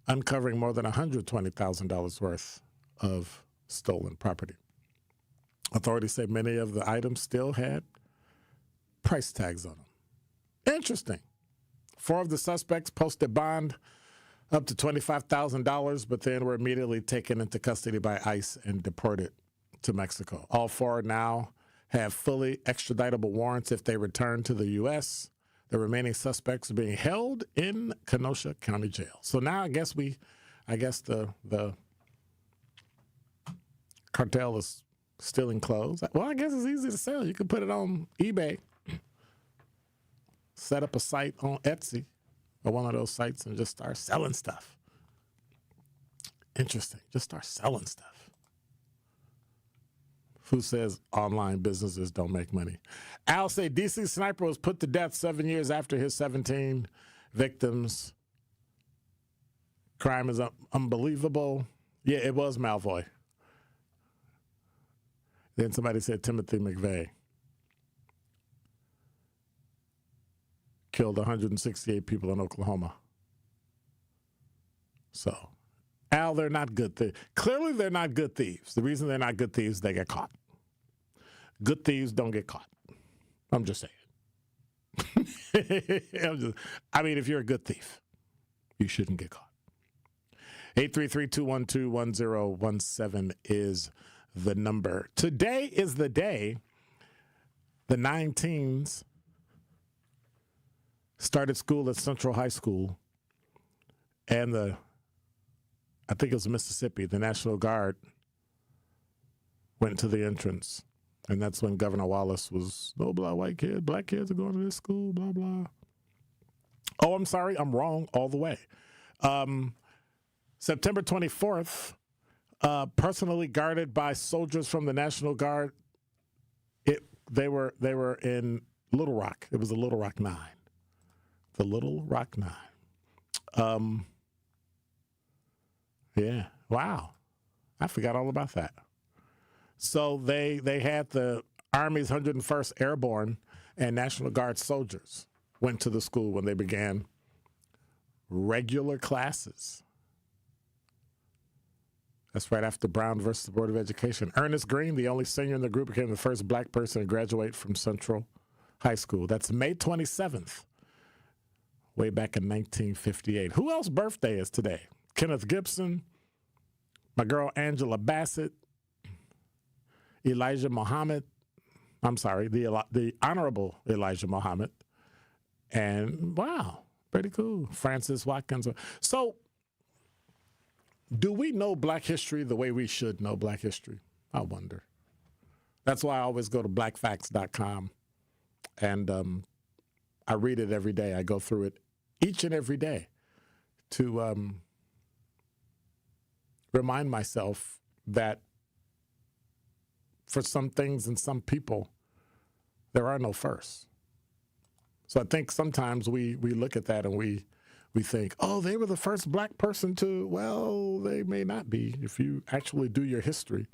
uncovering more than $120,000 worth of stolen property. Authorities say many of the items still had price tags on them. Interesting. 4 of the suspects posted bond up to $25,000, but then were immediately taken into custody by ICE and deported to Mexico. All 4 now have fully extraditable warrants if they return to the U.S. The remaining suspects are being held in Kenosha County Jail. So now I guess the cartel is stealing clothes. Well, I guess it's easy to sell. You can put it on eBay, set up a site on Etsy or one of those sites and just start selling stuff. Interesting. Just start selling stuff. Who says online businesses don't make money? Al say DC sniper was put to death 7 years after his 17 victims. Crime is unbelievable. Yeah, it was Malvoy. Then somebody said Timothy McVeigh killed 168 people in Oklahoma. So, Al, they're not good thieves. Clearly, they're not good thieves. The reason they're not good thieves, they get caught. Good thieves don't get caught. I'm just saying. I mean, if you're a good thief, you shouldn't get caught. 833-212-1017 is the number. Today is the day the 9 teens started school at Central High School, and I think it was Mississippi, the National Guard went to the entrance. And that's when Governor Wallace was, no black kids are going to this school, blah, blah. Oh, I'm sorry, I'm wrong all the way. September 24th, personally guarded by soldiers from the National Guard, they were in Little Rock. It was the Little Rock 9. The Little Rock 9. Yeah, wow. I forgot all about that. So they had the Army's 101st Airborne and National Guard soldiers went to the school when they began regular classes. That's right after Brown versus the Board of Education. Ernest Green, the only senior in the group, became the first black person to graduate from Central High School. That's May 27th, way back in 1958. Who else's birthday is today? Kenneth Gibson, my girl Angela Bassett, Elijah Muhammad. I'm sorry, the Honorable Elijah Muhammad. And wow, pretty cool. Francis Watkins. So, do we know black history the way we should know black history? I wonder. That's why I always go to blackfacts.com. And I read it every day. I go through it each and every day to remind myself that for some things and some people, there are no firsts. So I think sometimes we look at that and we we think, oh, they were the first black person to, well, they may not be if you actually do your history,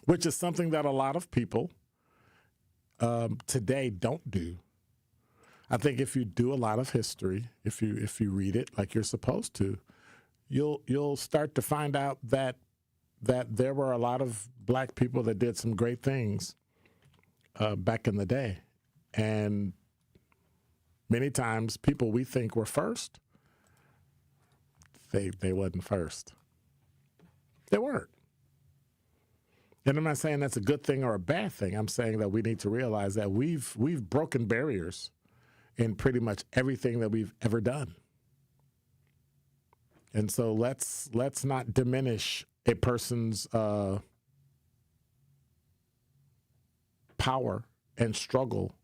which is something that a lot of people today don't do. I think if you do a lot of history, if you read it like you're supposed to, you'll start to find out that there were a lot of black people that did some great things back in the day. And many times people we think were first, they wasn't first. They weren't. And I'm not saying that's a good thing or a bad thing. I'm saying that we need to realize that we've broken barriers in pretty much everything that we've ever done. And so let's not diminish a person's power and struggle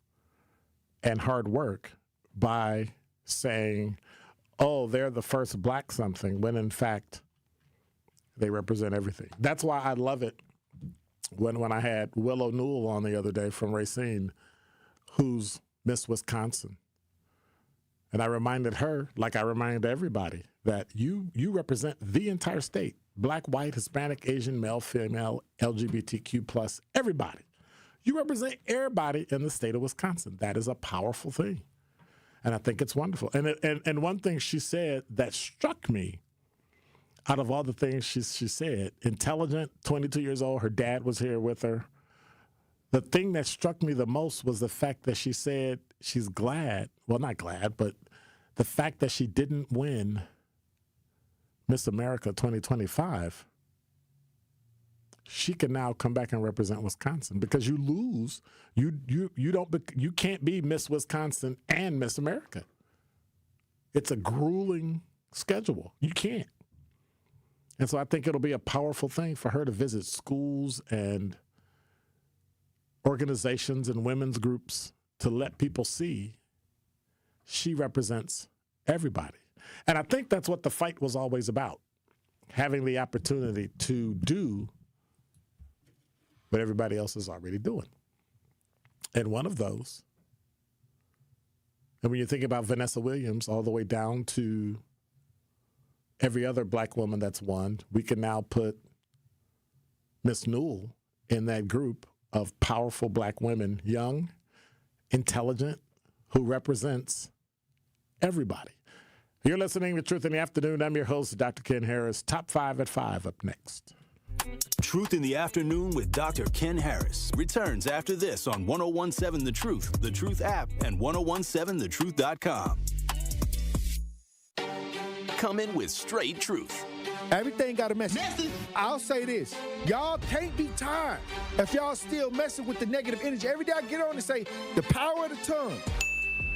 and hard work by saying, oh, they're the first black something, when in fact they represent everything. That's why I love it when I had Willow Newell on the other day from Racine, who's Miss Wisconsin. And I reminded her, like I reminded everybody, that you represent the entire state, black, white, Hispanic, Asian, male, female, LGBTQ plus, everybody. You represent everybody in the state of Wisconsin. That is a powerful thing. And I think it's wonderful. And one thing she said that struck me, out of all the things she said, intelligent, 22 years old, her dad was here with her. The thing that struck me the most was the fact that she said she's glad, well, not glad, but the fact that she didn't win Miss America 2025, she can now come back and represent Wisconsin, because you lose, you can't be Miss Wisconsin and Miss America. It's a grueling schedule. You can't. And so I think it'll be a powerful thing for her to visit schools and organizations and women's groups to let people see she represents everybody. And I think that's what the fight was always about, having the opportunity to do what everybody else is already doing. And one of those, and when you think about Vanessa Williams all the way down to every other black woman that's won, we can now put Miss Newell in that group of powerful black women, young, intelligent, who represents everybody. You're listening to Truth in the Afternoon. I'm your host, Dr. Ken Harris. Top 5 at 5 up next. Truth in the Afternoon with Dr. Ken Harris returns after this on 1017 The Truth app, and 1017thetruth.com. Come in with straight truth. Everything got a message. I'll say this. Y'all can't be tired if y'all still messing with the negative energy. Every day I get on and say, the power of the tongue.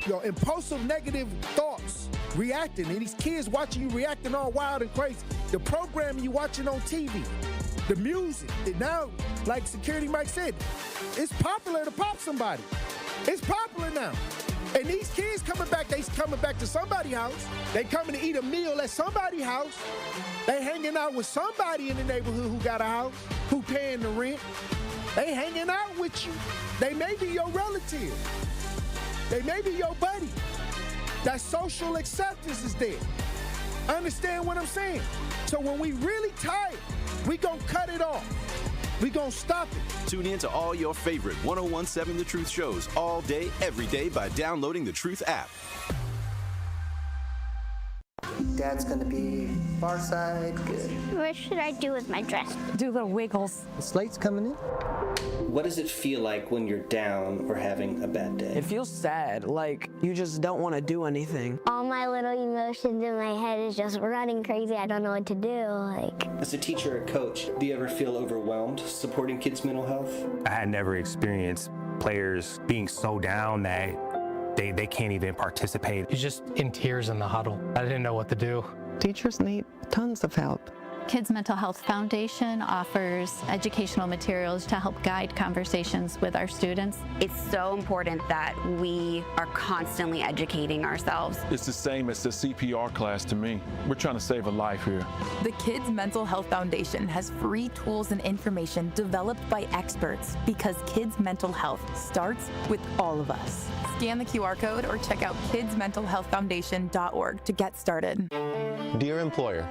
Your impulsive negative thoughts, reacting, and these kids watching you reacting all wild and crazy. The programming you watching on TV, the music. And now, like Security Mike said, it's popular to pop somebody. It's popular now. And these kids coming back, they coming back to somebody's house. They coming to eat a meal at somebody's house. They hanging out with somebody in the neighborhood who got a house, who paying the rent. They hanging out with you. They may be your relative. They may be your buddy. That social acceptance is there. Understand what I'm saying? So when we really tired, we gonna cut it off. We gonna stop it. Tune in to all your favorite 1017 The Truth shows all day, every day by downloading the Truth app. Dad's gonna be far side, good. What should I do with my dress? Do little wiggles. The slate's coming in. What does it feel like when you're down or having a bad day? It feels sad, like you just don't want to do anything. All my little emotions in my head is just running crazy. I don't know what to do. As a teacher or coach, do you ever feel overwhelmed supporting kids' mental health? I had never experienced players being so down that they can't even participate. He's just in tears in the huddle. I didn't know what to do. Teachers need tons of help. Kids Mental Health Foundation offers educational materials to help guide conversations with our students. It's so important that we are constantly educating ourselves. It's the same as the CPR class to me. We're trying to save a life here. The Kids Mental Health Foundation has free tools and information developed by experts because kids' mental health starts with all of us. Scan the QR code or check out kidsmentalhealthfoundation.org to get started. Dear employer,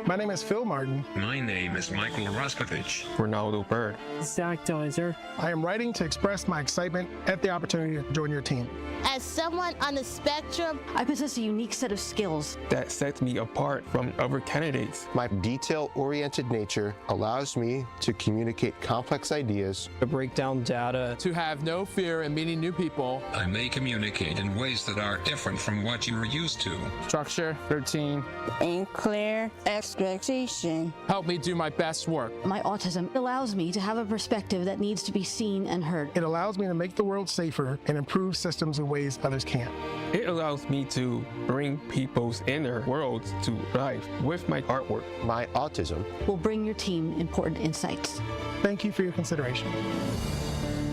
my name is Phil Martin. My name is Michael Raskovich. Ronaldo Bird. Zach Deiser. I am writing to express my excitement at the opportunity to join your team. As someone on the spectrum, I possess a unique set of skills that sets me apart from other candidates. My detail-oriented nature allows me to communicate complex ideas, to break down data, to have no fear in meeting new people. I may communicate in ways that are different from what you are used to. Structure, routine, and clear expectation. Help me do my best work. My autism allows me to have a perspective that needs to be seen and heard. It allows me to make the world safer and improve systems in ways others can't. It allows me to bring people's inner worlds to life with my artwork. My autism will bring your team important insights. Thank you for your consideration.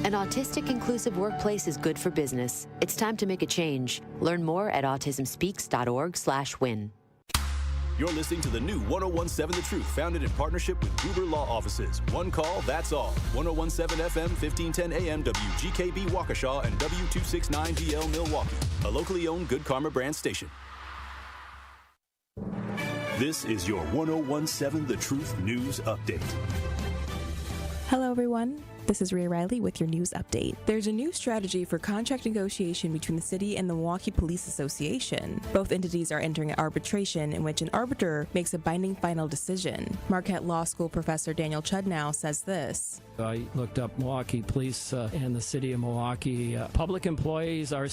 An autistic inclusive workplace is good for business. It's time to make a change. Learn more at autismspeaks.org/win. You're listening to the new 1017 The Truth, founded in partnership with Gruber Law Offices. One call, that's all. 1017 FM, 1510 AM, WGKB Waukesha, and W269DL Milwaukee. A locally owned Good Karma brand station. This is your 1017 The Truth News Update. Hello, everyone. This is Rhea Riley with your news update. There's a new strategy for contract negotiation between the city and the Milwaukee Police Association. Both entities are entering an arbitration in which an arbiter makes a binding final decision. Marquette Law School professor Daniel Chudnow says this. I looked up Milwaukee Police and the city of Milwaukee. Public employees are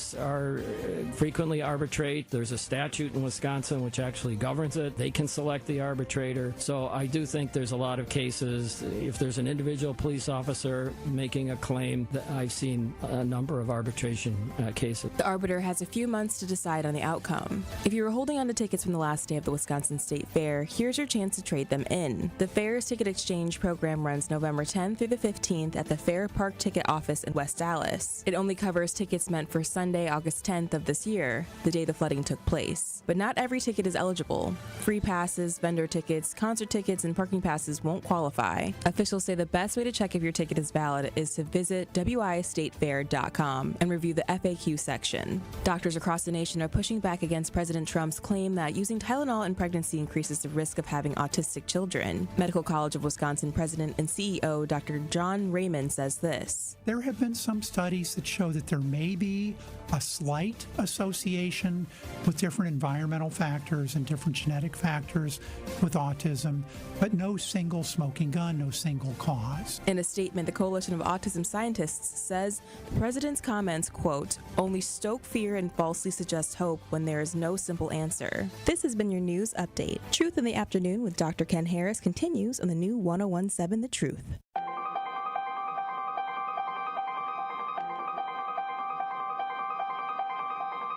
frequently arbitrate. There's a statute in Wisconsin which actually governs it. They can select the arbitrator. So I do think there's a lot of cases. If there's an individual police officer making a claim, that I've seen a number of arbitration cases. The arbiter has a few months to decide on the outcome. If you were holding on to tickets from the last day of the Wisconsin State Fair, here's your chance to trade them in. The Fair's ticket exchange program runs November 10th through the 15th at the Fair Park Ticket Office in West Dallas. It only covers tickets meant for Sunday, August 10th of this year, the day the flooding took place. But not every ticket is eligible. Free passes, vendor tickets, concert tickets, and parking passes won't qualify. Officials say the best way to check if your ticket is valid is to visit wistatefair.com and review the FAQ section. Doctors across the nation are pushing back against President Trump's claim that using Tylenol in pregnancy increases the risk of having autistic children. Medical College of Wisconsin President and CEO Dr. John Raymond says this. There have been some studies that show that there may be a slight association with different environmental factors and different genetic factors with autism, but no single smoking gun, no single cause. In a statement, the Coalition of Autism Scientists says the president's comments, quote, only stoke fear and falsely suggest hope when there is no simple answer. This has been your news update. Truth in the Afternoon with Dr. Ken Harris continues on the new 1017 The Truth.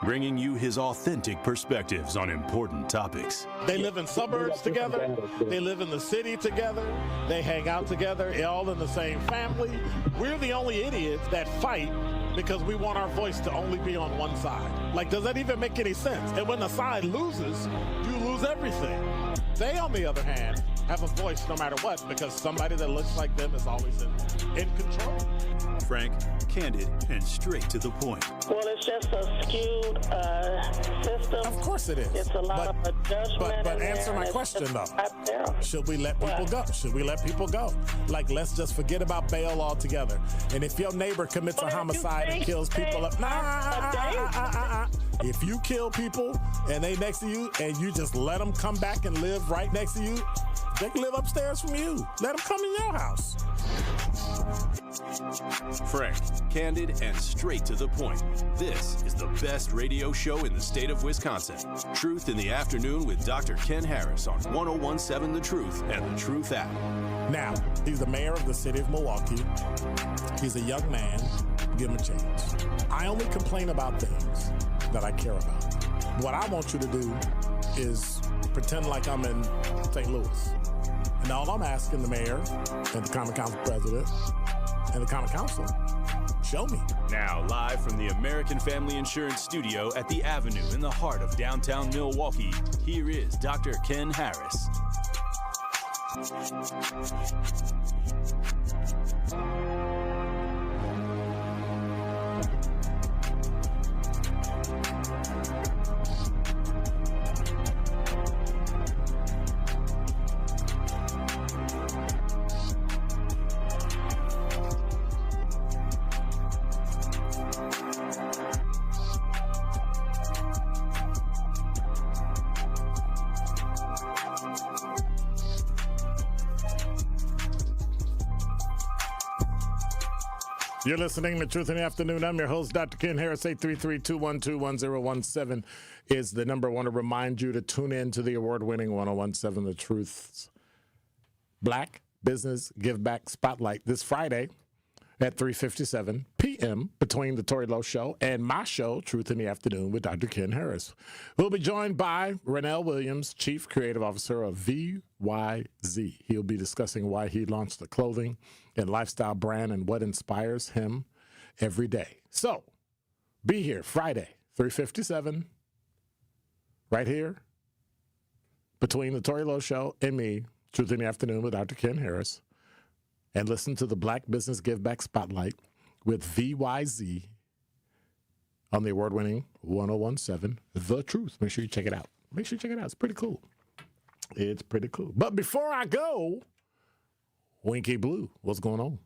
Bringing you his authentic perspectives on important topics. They live in suburbs together. They live in the city together. They hang out together, all in the same family. We're the only idiots that fight because we want our voice to only be on one side. Like, does that even make any sense? And when the side loses, you lose everything. They, on the other hand, have a voice no matter what because somebody that looks like them is always in control. Frank, candid, and straight to the point. Well, it's just a skewed system. Of course it is. It's a lot of judgment. But answer my question, though. Should we let people go? Should we let people go? Like, let's just forget about bail altogether. And if your neighbor commits a homicide and kills people, if you kill people and they next to you and you just let them come back and live right next to you, they can live upstairs from you. Let them come in your house. Frank, candid, and straight to the point. This is the best radio show in the state of Wisconsin. Truth in the Afternoon with Dr. Ken Harris on 1017 The Truth and the Truth app. Now, he's the mayor of the city of Milwaukee. He's a young man. Give him a chance. I only complain about things that I care about. What I want you to do is pretend like I'm in St. Louis And all I'm asking the mayor and the Common Council president and the Common Council, show me. Now, live from the American Family Insurance Studio at the Avenue in the heart of downtown Milwaukee, here is Dr. Ken Harris. You're listening to Truth in the Afternoon. I'm your host, Dr. Ken Harris. 833-212-1017 is the number. I want to remind you to tune in to the award-winning 1017 The Truth's Black Business Give Back Spotlight this Friday at 3:57 p.m. between the Tori Lowe Show and my show, Truth in the Afternoon with Dr. Ken Harris. We'll be joined by Renell Williams, Chief Creative Officer of VYZ. He'll be discussing why he launched the clothing and lifestyle brand and what inspires him every day. So, be here Friday, 3:57, right here between the Tori Lowe Show and me, Truth in the Afternoon with Dr. Ken Harris. And listen to the Black Business Give Back Spotlight with VYZ on the award-winning 1017 The Truth. Make sure you check it out. It's pretty cool. But before I go, Winky Blue, what's going on?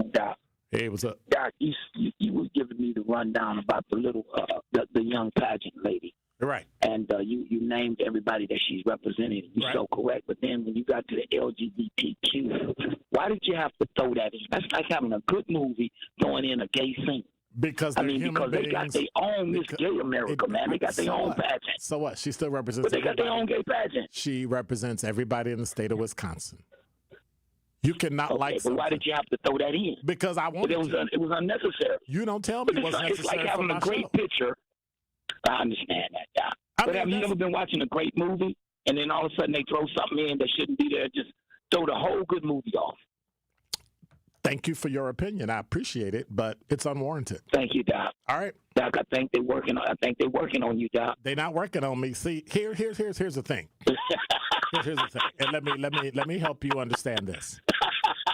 Doc. Hey, what's up? Doc, you was giving me the rundown about the little, the young pageant lady. Right. And you named everybody that she's representing. You're so correct. But then when you got to the LGBTQ, why did you have to throw that in? That's like having a good movie throwing in a gay scene. Because they got their own Miss Gay America, man. They got their own pageant. So what? She still represents. But they got their own gay pageant. She represents everybody in the state of Wisconsin. You cannot like something. But why did you have to throw that in? Because I wanted to. It was unnecessary. You don't tell me what's necessary. It's like having a great picture. I understand that, Doc. But have you ever been watching a great movie and then all of a sudden they throw something in that shouldn't be there? Just throw the whole good movie off. Thank you for your opinion. I appreciate it, but it's unwarranted. Thank you, Doc. All right, Doc. I think they're working on you, Doc. They're not working on me. See, here's the thing. Here's the thing, and let me help you understand this.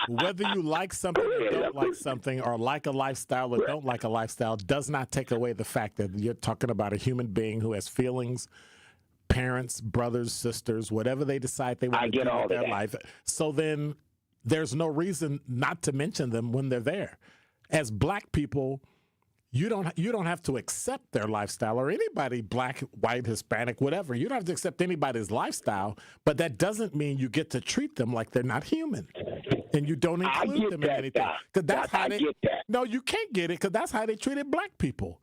Whether you like something or don't like something, or like a lifestyle or don't like a lifestyle, does not take away the fact that you're talking about a human being who has feelings, parents, brothers, sisters, whatever they decide they want to do with their life. So then there's no reason not to mention them when they're there. As black people, you don't have to accept their lifestyle, or anybody, black, white, Hispanic, whatever. You don't have to accept anybody's lifestyle, but that doesn't mean you get to treat them like they're not human. And you don't include them in anything. Because that's how they. No, you can't get it because that's how they treated black people.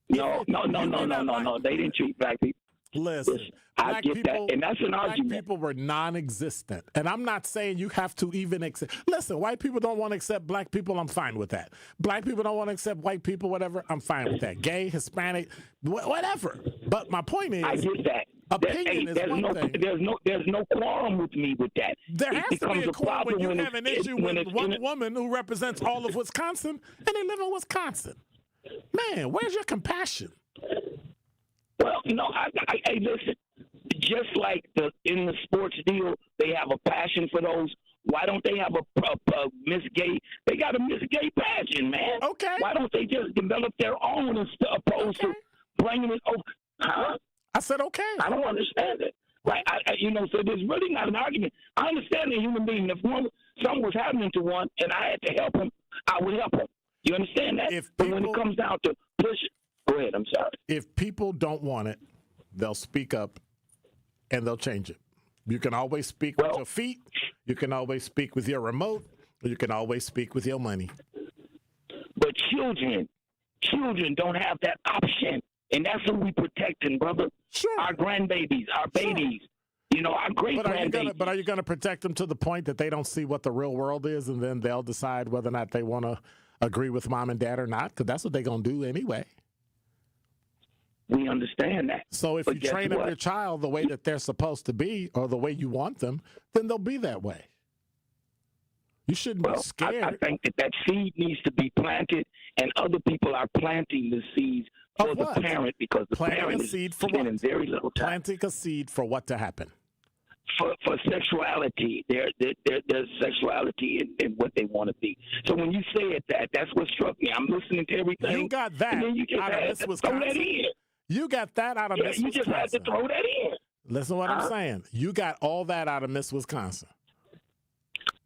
No. They didn't treat black people. Listen, I get that, and that's an argument. Black people were non-existent, and I'm not saying you have to even accept. Listen, white people don't want to accept black people. I'm fine with that. Black people don't want to accept white people. Whatever, I'm fine with that. Gay, Hispanic, whatever. But my point is, I get that. Opinion is one thing. There's no quorum with me with that. There has to be a quorum when you have an issue with one woman who represents all of Wisconsin, and they live in Wisconsin. Man, where's your compassion? Well, I listen. Just like in the sports deal, they have a passion for those. Why don't they have a Miss Gay? They got a Miss Gay pageant, man. Okay. Why don't they just develop their own opposed to bringing it over? Huh? I said okay. I don't understand it. Right? So there's really not an argument. I understand the human being. If something was happening to one and I had to help him, I would help him. You understand that? But when it comes down to push it, go ahead. I'm sorry. If people don't want it, they'll speak up and they'll change it. You can always speak with your feet. You can always speak with your remote. Or you can always speak with your money. But children don't have that option. And that's what we protecting, brother. Sure. Our grandbabies, our babies. Our great-grandbabies. But are you going to protect them to the point that they don't see what the real world is, and then they'll decide whether or not they want to agree with mom and dad or not? Because that's what they're going to do anyway. We understand that. So if you train up your child the way that they're supposed to be or the way you want them, then they'll be that way. You shouldn't be scared. I think that seed needs to be planted, and other people are planting the seeds for the parent because the parent is spending very little time. Planting a seed for what to happen? For sexuality. There's sexuality in what they want to be. So when you said that, that's what struck me. I'm listening to everything. You got that and then you just out of had Miss to Wisconsin. throw that in. You got that out of Miss Wisconsin. You just had to throw that in. Listen to what I'm saying. You got all that out of Miss Wisconsin.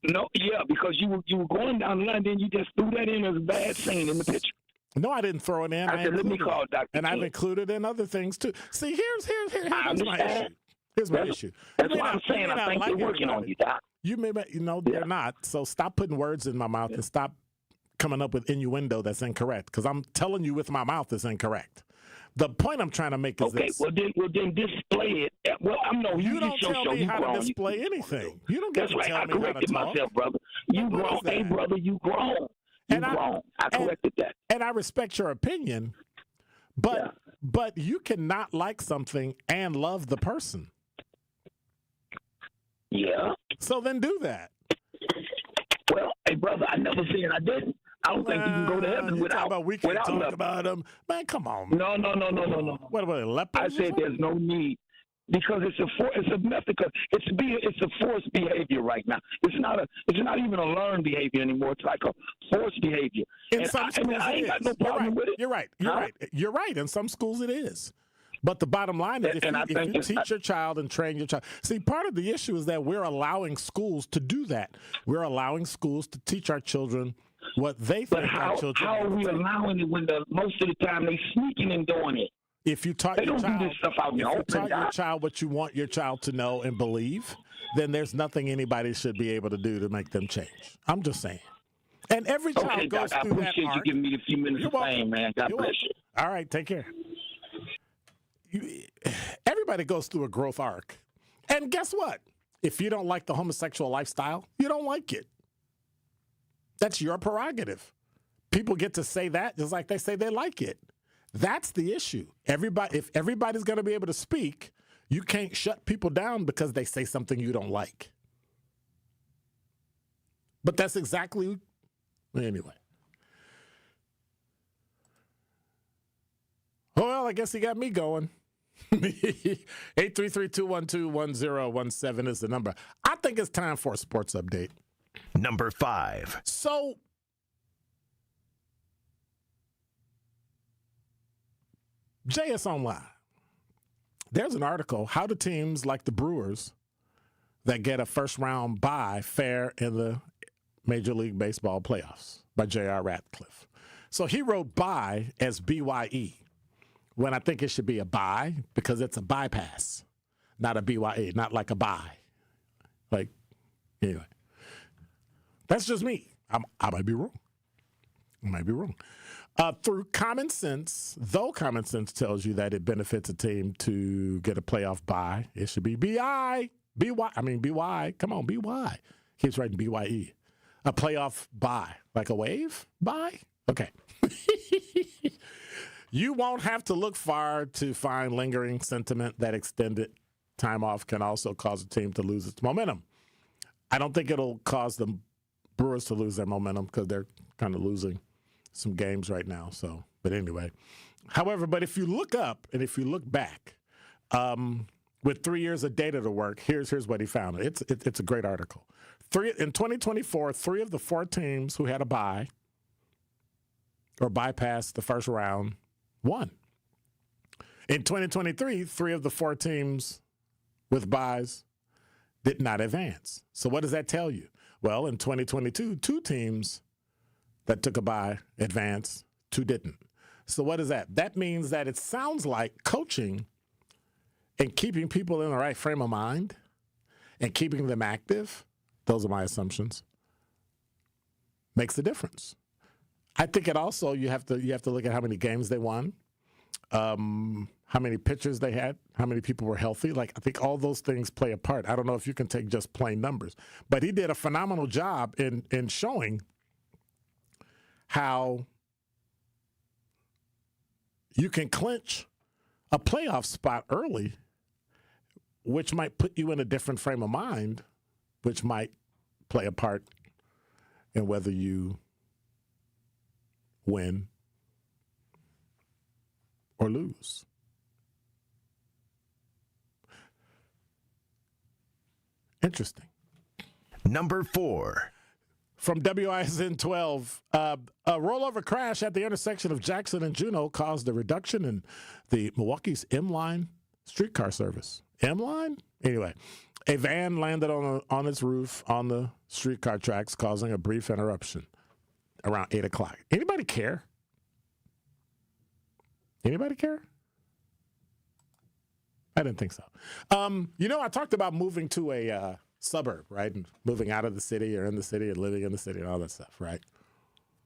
No, yeah, because you were going down the line, then you just threw that in as a bad scene in the picture. No, I didn't throw it in. I said, let me call Dr. And King. I've included in other things too. See, here's my issue. Here's my issue. That's why I'm saying I think they're working on you, Doc. They're not. So stop putting words in my mouth and stop coming up with innuendo that's incorrect. Because I'm telling you with my mouth it's incorrect. The point I'm trying to make is this. Well then display it. Well, you don't tell me how to display anything. You don't get to tell me how to talk. I corrected myself, brother. You grown. Hey, brother, you grown. I corrected that. And I respect your opinion, but you cannot like something and love the person. Yeah. So then do that. Well, hey, brother, I never said I didn't. I don't think you can go to heaven without. We can't talk about them, man. Come on. No. What about lepers? I said there's no need because it's a method. It's a forced behavior right now. It's not even a learned behavior anymore. It's like a forced behavior. In some schools, I ain't got no problem with it. You're right. In some schools, it is. But the bottom line is, if you teach your child and train your child. See, part of the issue is that we're allowing schools to do that. We're allowing schools to teach our children what they think our children. How are we allowing it when most of the time they sneaking and doing it? If you taught your child what you want your child to know and believe, then there's nothing anybody should be able to do to make them change. I'm just saying. And every child goes through that arc. I appreciate you giving me a few minutes of fame, man. God bless you. All right, take care. Everybody goes through a growth arc. And guess what? If you don't like the homosexual lifestyle, you don't like it. That's your prerogative. People get to say that just like they say they like it. That's the issue. If everybody's going to be able to speak, you can't shut people down because they say something you don't like. But that's exactly, anyway. Well, I guess he got me going. 833-212-1017 is the number. I think it's time for a sports update. Number 5. So, JS Online. There's an article, how do teams like the Brewers that get a first-round bye fare in the Major League Baseball playoffs by J.R. Ratcliffe. So he wrote bye as BYE, when I think it should be a bye because it's a bypass, not a BYE, not like a bye. Like, anyway. That's just me. I might be wrong. Through common sense, though common sense tells you that it benefits a team to get a playoff bye, it should be BY. Come on, BY. Keeps writing BYE. A playoff bye. Like a wave? Bye? Okay. You won't have to look far to find lingering sentiment that extended time off can also cause a team to lose its momentum. I don't think it'll cause the Brewers to lose their momentum because they're kind of losing some games right now. So, but anyway. However, but if you look up and if you look back, with 3 years of data to work, here's what he found. It's a great article. In 2024, 3 of the 4 teams who had a bye or bypassed the first round won. In 2023, 3 of the 4 teams with byes did not advance. So what does that tell you? Well, in 2022, 2 teams that took a bye advanced, 2 didn't. So what is that? That means that it sounds like coaching and keeping people in the right frame of mind and keeping them active, those are my assumptions, makes a difference. I think it also, you have to look at how many games they won, how many pitchers they had, how many people were healthy. Like, I think all those things play a part. I don't know if you can take just plain numbers. But he did a phenomenal job in showing how you can clinch a playoff spot early, which might put you in a different frame of mind, which might play a part in whether you win or lose. Interesting. Number 4. From WISN 12, a rollover crash at the intersection of Jackson and Juneau caused a reduction in the Milwaukee's M-Line streetcar service. M-Line? Anyway, a van landed on its roof on the streetcar tracks, causing a brief interruption around 8 o'clock. Anybody care? Anybody care? I didn't think so. I talked about moving to a suburb, right? And moving out of the city or in the city and living in the city and all that stuff, right?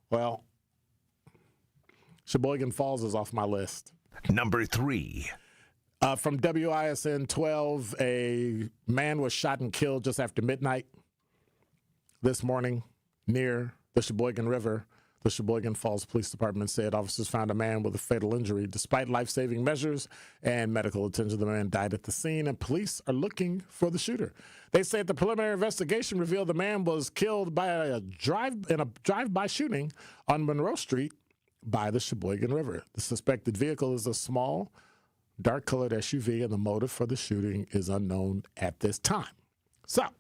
Well, Sheboygan Falls is off my list. Number 3. From WISN 12, a man was shot and killed just after midnight this morning near the Sheboygan River. The Sheboygan Falls Police Department said officers found a man with a fatal injury. Despite life-saving measures and medical attention, the man died at the scene, and police are looking for the shooter. They said the preliminary investigation revealed the man was killed by a drive-by shooting on Monroe Street by the Sheboygan River. The suspected vehicle is a small, dark-colored SUV, and the motive for the shooting is unknown at this time. So, let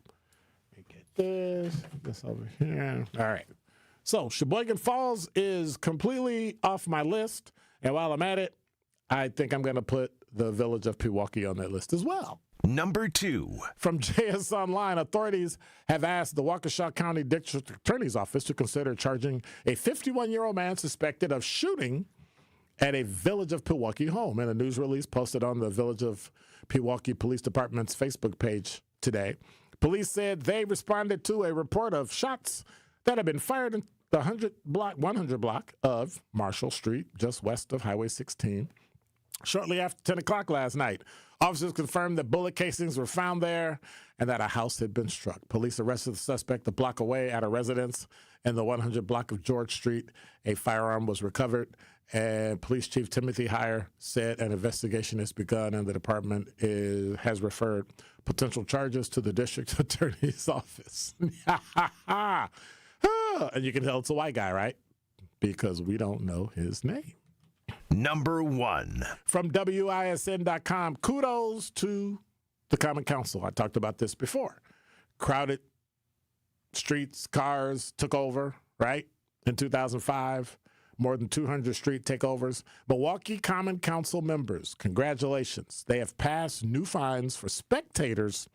me get this over here. All right. So, Sheboygan Falls is completely off my list. And while I'm at it, I think I'm going to put the village of Pewaukee on that list as well. Number 2. From JS Online, authorities have asked the Waukesha County District Attorney's Office to consider charging a 51-year-old man suspected of shooting at a Village of Pewaukee home. In a news release posted on the Village of Pewaukee Police Department's Facebook page today, police said they responded to a report of shots that had been fired in the 100 block of Marshall Street, just west of Highway 16, shortly after 10 o'clock last night. Officers confirmed that bullet casings were found there and that a house had been struck. Police arrested the suspect a block away at a residence in the 100 block of George Street. A firearm was recovered, and Police Chief Timothy Heyer said an investigation has begun and the department has referred potential charges to the district attorney's office. And you can tell it's a white guy, right? Because we don't know his name. Number 1. From WISN.com, kudos to the Common Council. I talked about this before. Crowded streets, cars took over, right? In 2005, more than 200 street takeovers. Milwaukee Common Council members, congratulations. They have passed new fines for spectators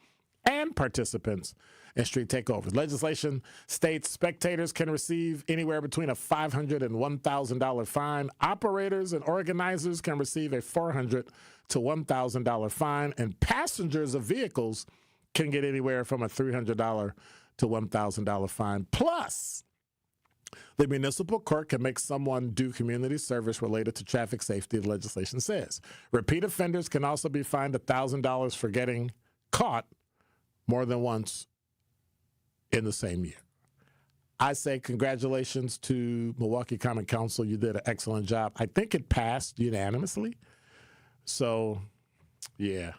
and participants in street takeovers. Legislation states spectators can receive anywhere between a $500 and $1,000 fine. Operators and organizers can receive a $400 to $1,000 fine, and passengers of vehicles can get anywhere from a $300 to $1,000 fine. Plus, the municipal court can make someone do community service related to traffic safety, the legislation says. Repeat offenders can also be fined $1,000 for getting caught more than once in the same year. I say congratulations to Milwaukee Common Council. You did an excellent job. I think it passed unanimously. So, yeah.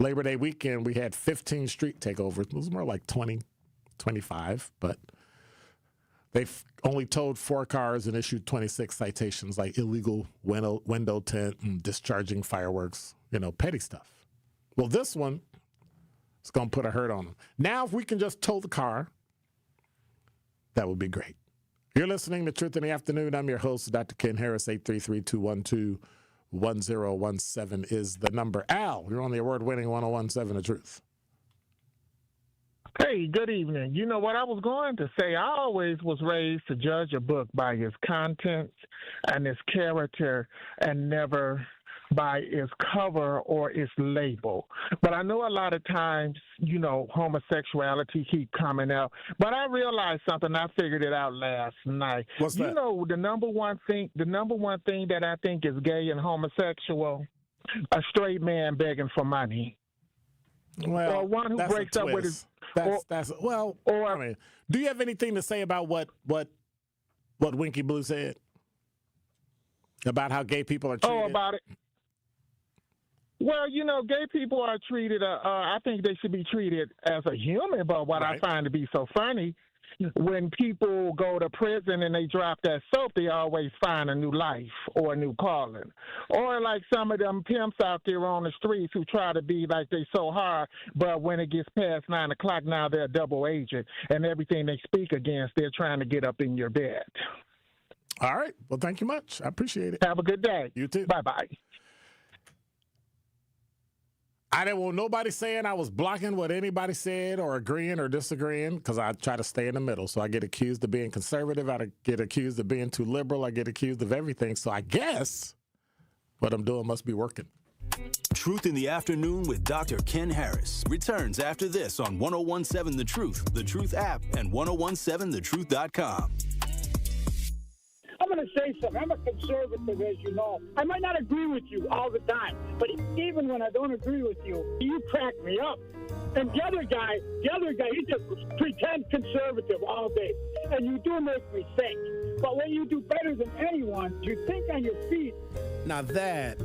Labor Day weekend, we had 15 street takeovers. It was more like 20, 25, but they've only towed 4 cars and issued 26 citations, like illegal window tint and discharging fireworks, petty stuff. Well, this one, it's going to put a hurt on them. Now, if we can just tow the car, that would be great. You're listening to Truth in the Afternoon. I'm your host, Dr. Ken Harris. 833-212-1017 is the number. Al, you're on the award-winning 1017 The Truth. Hey, good evening. You know what I was going to say? I always was raised to judge a book by its contents and its character and never by its cover or its label. But I know a lot of times, homosexuality keep coming out. But I realized something. I figured it out last night. What's that? The number one thing that I think is gay and homosexual, a straight man begging for money. Well, or one who breaks up with his. Do you have anything to say about what Winky Blue said about how gay people are treated? Oh, about it. Well, gay people are treated, I think they should be treated as a human, but what I find to be so funny, when people go to prison and they drop that soap, they always find a new life or a new calling. Or like some of them pimps out there on the streets who try to be like they so hard, but when it gets past 9 o'clock, now they're a double agent, and everything they speak against, they're trying to get up in your bed. All right. Well, thank you much. I appreciate it. Have a good day. You too. Bye-bye. I didn't want nobody saying I was blocking what anybody said or agreeing or disagreeing, because I try to stay in the middle. So I get accused of being conservative. I get accused of being too liberal. I get accused of everything. So I guess what I'm doing must be working. Truth in the Afternoon with Dr. Ken Harris returns after this on 1017 The Truth app, and 1017thetruth.com. I'm going to say something. I'm a conservative, as you know. I might not agree with you all the time, but even when I don't agree with you, you crack me up. And the other guy, he just pretends conservative all day. And you do make me think. But when you do better than anyone, you think on your feet. Now that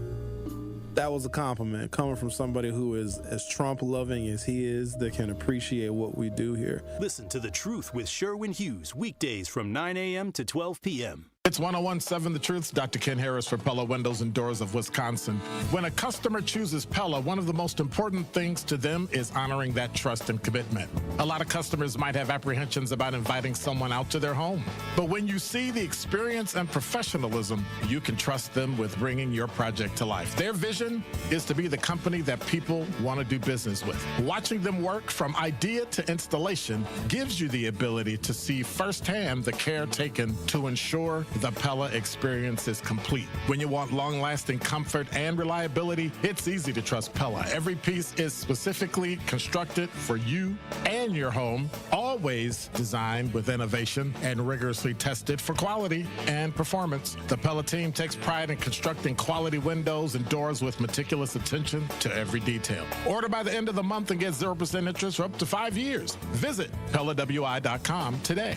was a compliment coming from somebody who is as Trump-loving as he is, that can appreciate what we do here. Listen to The Truth with Sherwin Hughes, weekdays from 9 a.m. to 12 p.m. It's 1017 The Truth. Dr. Ken Harris for Pella Windows and Doors of Wisconsin. When a customer chooses Pella, one of the most important things to them is honoring that trust and commitment. A lot of customers might have apprehensions about inviting someone out to their home. But when you see the experience and professionalism, you can trust them with bringing your project to life. Their vision is to be the company that people want to do business with. Watching them work from idea to installation gives you the ability to see firsthand the care taken to ensure the Pella experience is complete. When you want long-lasting comfort and reliability, it's easy to trust Pella. Every piece is specifically constructed for you and your home, always designed with innovation and rigorously tested for quality and performance. The Pella team takes pride in constructing quality windows and doors with meticulous attention to every detail. Order by the end of the month and get 0% interest for up to 5 years. Visit PellaWI.com today.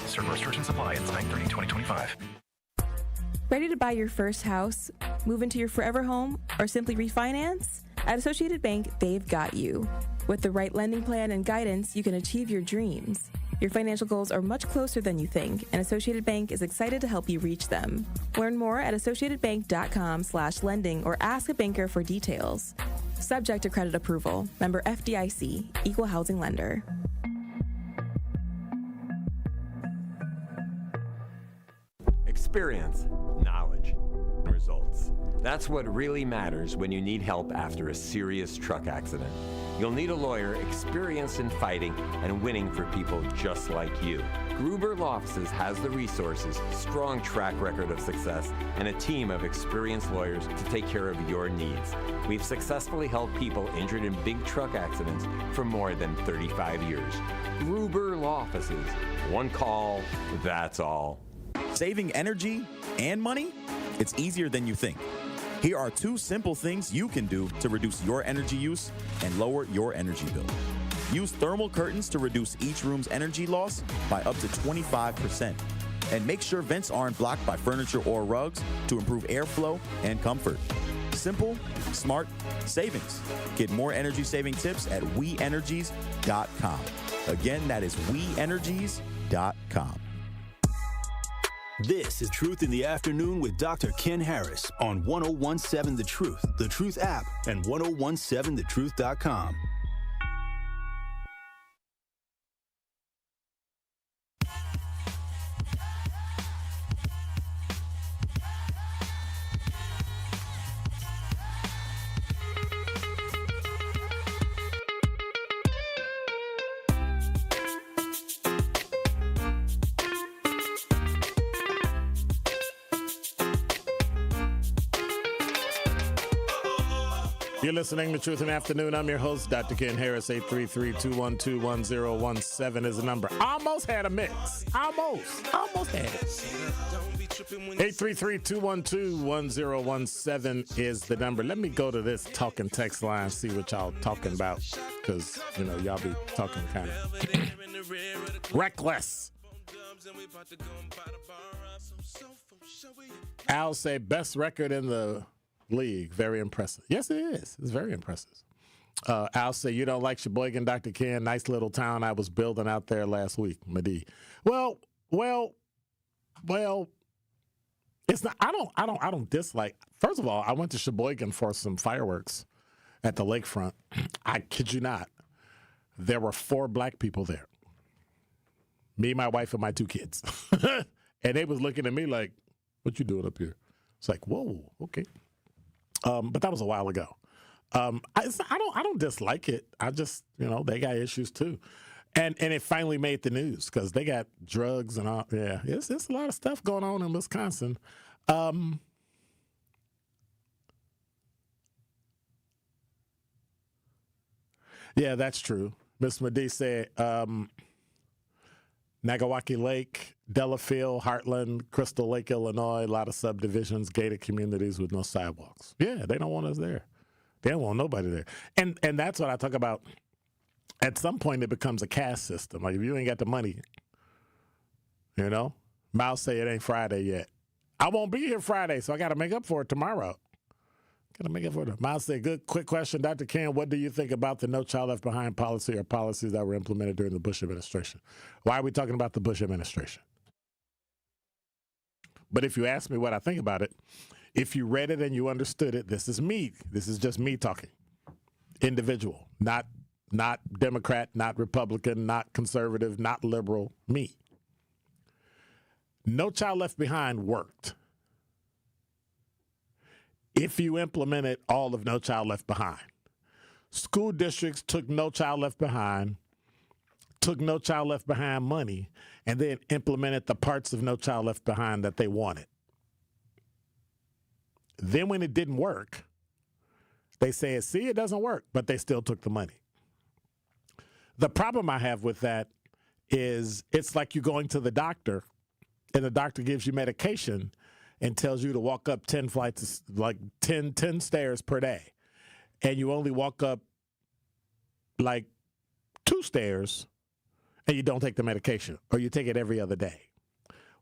Certain restrictions apply. It's 9/30/2025. Ready to buy your first house, move into your forever home, or simply refinance? At Associated Bank, they've got you. With the right lending plan and guidance, you can achieve your dreams. Your financial goals are much closer than you think, and Associated Bank is excited to help you reach them. Learn more at associatedbank.com/lending or ask a banker for details. Subject to credit approval. Member FDIC, Equal Housing Lender. Experience, knowledge, results. That's what really matters when you need help after a serious truck accident. You'll need a lawyer experienced in fighting and winning for people just like you. Gruber Law Offices has the resources, strong track record of success, and a team of experienced lawyers to take care of your needs. We've successfully helped people injured in big truck accidents for more than 35 years. Gruber Law Offices. One call, that's all. Saving energy and money? It's easier than you think. Here are 2 simple things you can do to reduce your energy use and lower your energy bill. Use thermal curtains to reduce each room's energy loss by up to 25%. And make sure vents aren't blocked by furniture or rugs to improve airflow and comfort. Simple, smart savings. Get more energy-saving tips at WeEnergies.com. Again, that is WeEnergies.com. This is Truth in the Afternoon with Dr. Ken Harris on 1017 The Truth app, and 1017thetruth.com. You're listening to Truth in the Afternoon. I'm your host, Dr. Ken Harris. 833-212-1017 is the number. Almost had a mix. Almost had it. 833-212-1017 is the number. Let me go to this talking text line, see what y'all talking about, because, y'all be talking kind of reckless. Al say best record in the league. Very impressive. Yes, it is. It's very impressive. Al say, you don't like Sheboygan, Dr. Ken. Nice little town I was building out there last week, Madi. Well, it's not. I don't dislike. First of all, I went to Sheboygan for some fireworks at the lakefront. I kid you not. There were 4 black people there. Me, my wife, and my 2 kids. And they was looking at me like, what you doing up here? It's like, whoa, okay. But that was a while ago. I don't dislike it. I just, they got issues too. And it finally made the news because they got drugs and all. Yeah, it's a lot of stuff going on in Wisconsin. Yeah, that's true. Miss Madi said, Nagawaki Lake, Delafield, Heartland, Crystal Lake, Illinois, a lot of subdivisions, gated communities with no sidewalks. Yeah, they don't want us there. They don't want nobody there. And that's what I talk about. At some point, it becomes a caste system. Like, if you ain't got the money, Miles say it ain't Friday yet. I won't be here Friday, so I got to make up for it tomorrow. Miles said, good, quick question. Dr. Ken, what do you think about the No Child Left Behind policy or policies that were implemented during the Bush administration? Why are we talking about the Bush administration? But if you ask me what I think about it, if you read it and you understood it, this is me. This is just me talking. Individual, not Democrat, not Republican, not conservative, not liberal, me. No Child Left Behind worked. If you implemented all of No Child Left Behind. School districts took No Child Left Behind, took No Child Left Behind money, and then implemented the parts of No Child Left Behind that they wanted. Then when it didn't work, they said, see, it doesn't work, but they still took the money. The problem I have with that is it's like you going to the doctor, and the doctor gives you medication and tells you to walk up 10 flights, like 10 stairs per day. And you only walk up like 2 stairs and you don't take the medication, or you take it every other day.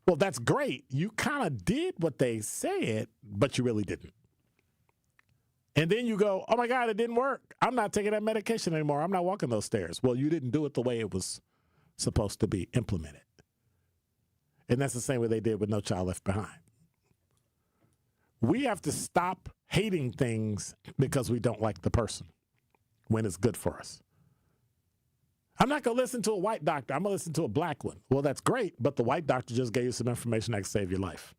Well, that's great. You kind of did what they said, but you really didn't. And then you go, oh my God, it didn't work. I'm not taking that medication anymore. I'm not walking those stairs. Well, you didn't do it the way it was supposed to be implemented. And that's the same way they did with No Child Left Behind. We have to stop hating things because we don't like the person when it's good for us. I'm not going to listen to a white doctor. I'm going to listen to a black one. Well, that's great, but the white doctor just gave you some information that can save your life.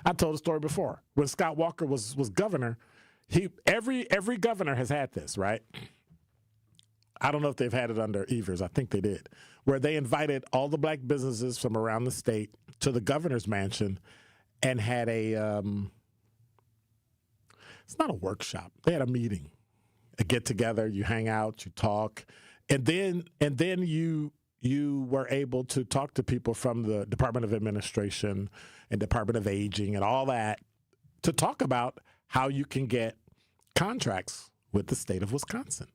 I told a story before. When Scott Walker was governor, every governor has had this, right? I don't know if they've had it under Evers. I think they did, where they invited all the black businesses from around the state to the governor's mansion and had it's not a workshop. They had a meeting, a get together. You hang out, you talk, and then you were able to talk to people from the Department of Administration and Department of Aging and all that to talk about how you can get contracts with the state of Wisconsin.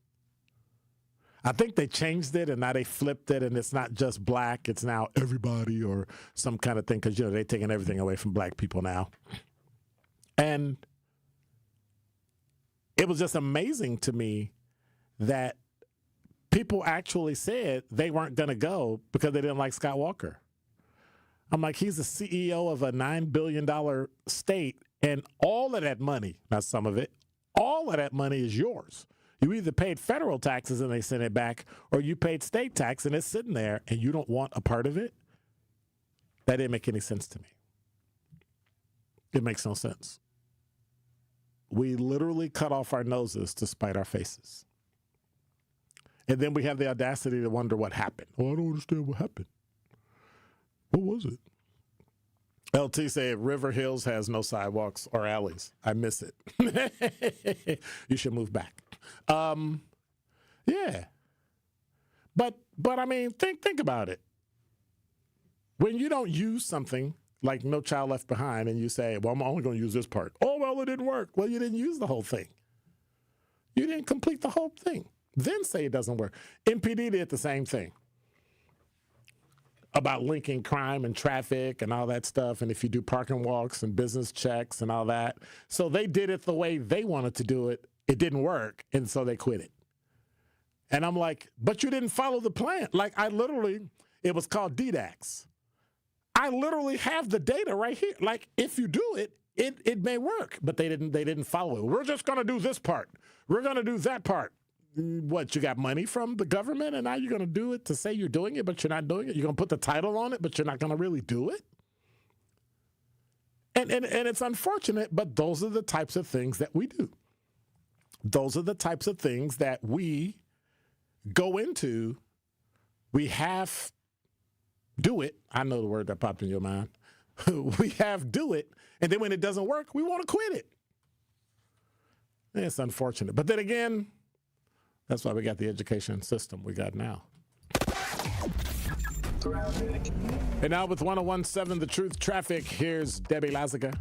I think they changed it, and now they flipped it, and it's not just black. It's now everybody or some kind of thing because, they're taking everything away from black people now. And it was just amazing to me that people actually said they weren't going to go because they didn't like Scott Walker. I'm like, he's the CEO of a $9 billion state, and all of that money, not some of it, all of that money is yours. You either paid federal taxes and they sent it back, or you paid state tax and it's sitting there and you don't want a part of it. That didn't make any sense to me. It makes no sense. We literally cut off our noses to spite our faces. And then we have the audacity to wonder what happened. Oh, I don't understand what happened. What was it? LT said River Hills has no sidewalks or alleys. I miss it. You should move back. Yeah. But I mean, think about it. When you don't use something like No Child Left Behind and you say, well, I'm only going to use this part. Oh, well, it didn't work. Well, you didn't use the whole thing. You didn't complete the whole thing. Then say it doesn't work. MPD did the same thing. about linking crime and traffic and all that stuff, and if you do parking walks and business checks and all that. So they did it the way they wanted to do it. It didn't work, and so they quit it. And I'm like, but you didn't follow the plan. Like, it was called DDAX. I literally have the data right here. Like, if you do it, it may work, but they didn't follow it. We're just going to do this part. We're going to do that part. What, you got money from the government, and now you're going to do it to say you're doing it, but you're not doing it? You're going to put the title on it, but you're not going to really do it? And it's unfortunate, but those are the types of things that we do. Those are the types of things that we go into. We half do it. I know the word that popped in your mind. We half do it, and then when it doesn't work, we want to quit it. And it's unfortunate. But then again, that's why we got the education system we got now. And now with 101.7 The Truth Traffic, here's Debbie Lazaga.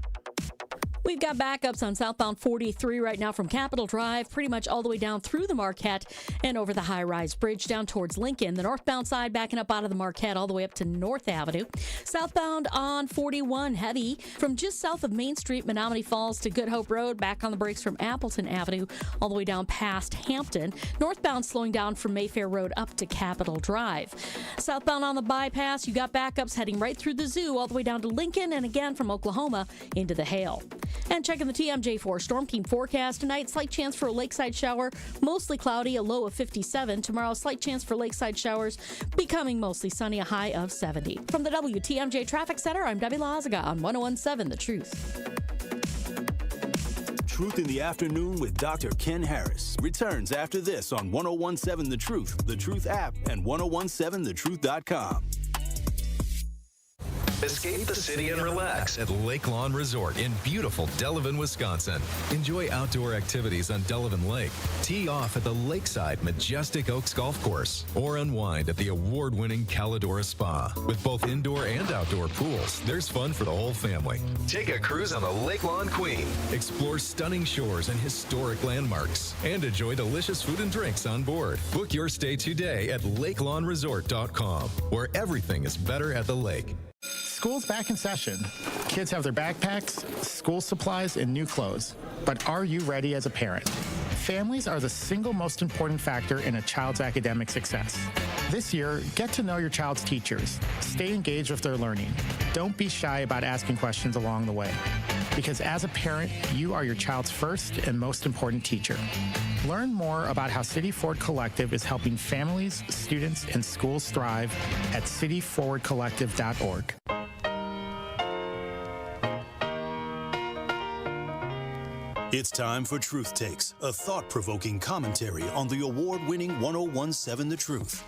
We've got backups on southbound 43 right now from Capitol Drive, pretty much all the way down through the Marquette and over the high-rise bridge down towards Lincoln. The northbound side backing up out of the Marquette all the way up to North Avenue. Southbound on 41, heavy from just south of Main Street, Menominee Falls to Good Hope Road, back on the brakes from Appleton Avenue all the way down past Hampton. Northbound slowing down from Mayfair Road up to Capitol Drive. Southbound on the bypass, you got backups heading right through the zoo all the way down to Lincoln and again from Oklahoma into the Hale. And checking the TMJ4 Storm Team forecast tonight, slight chance for a lakeside shower, mostly cloudy, a low of 57. Tomorrow, slight chance for lakeside showers, becoming mostly sunny, a high of 70. From the WTMJ Traffic Center, I'm Debbie Lazaga on 101.7 The Truth. Truth in the Afternoon with Dr. Ken Harris returns after this on 101.7 The Truth, The Truth app, and 1017thetruth.com. Escape the city and relax at Lake Lawn Resort in beautiful Delavan, Wisconsin. Enjoy outdoor activities on Delavan Lake. Tee off at the lakeside Majestic Oaks Golf Course or unwind at the award-winning Calidora Spa. With both indoor and outdoor pools, there's fun for the whole family. Take a cruise on the Lake Lawn Queen. Explore stunning shores and historic landmarks and enjoy delicious food and drinks on board. Book your stay today at lakelawnresort.com, where everything is better at the lake. School's back in session. Kids have their backpacks, school supplies, and new clothes. But are you ready as a parent? Families are the single most important factor in a child's academic success. This year, get to know your child's teachers. Stay engaged with their learning. Don't be shy about asking questions along the way. Because as a parent, you are your child's first and most important teacher. Learn more about how City Forward Collective is helping families, students, and schools thrive at cityforwardcollective.org. It's time for Truth Takes, a thought-provoking commentary on the award-winning 101.7 The Truth.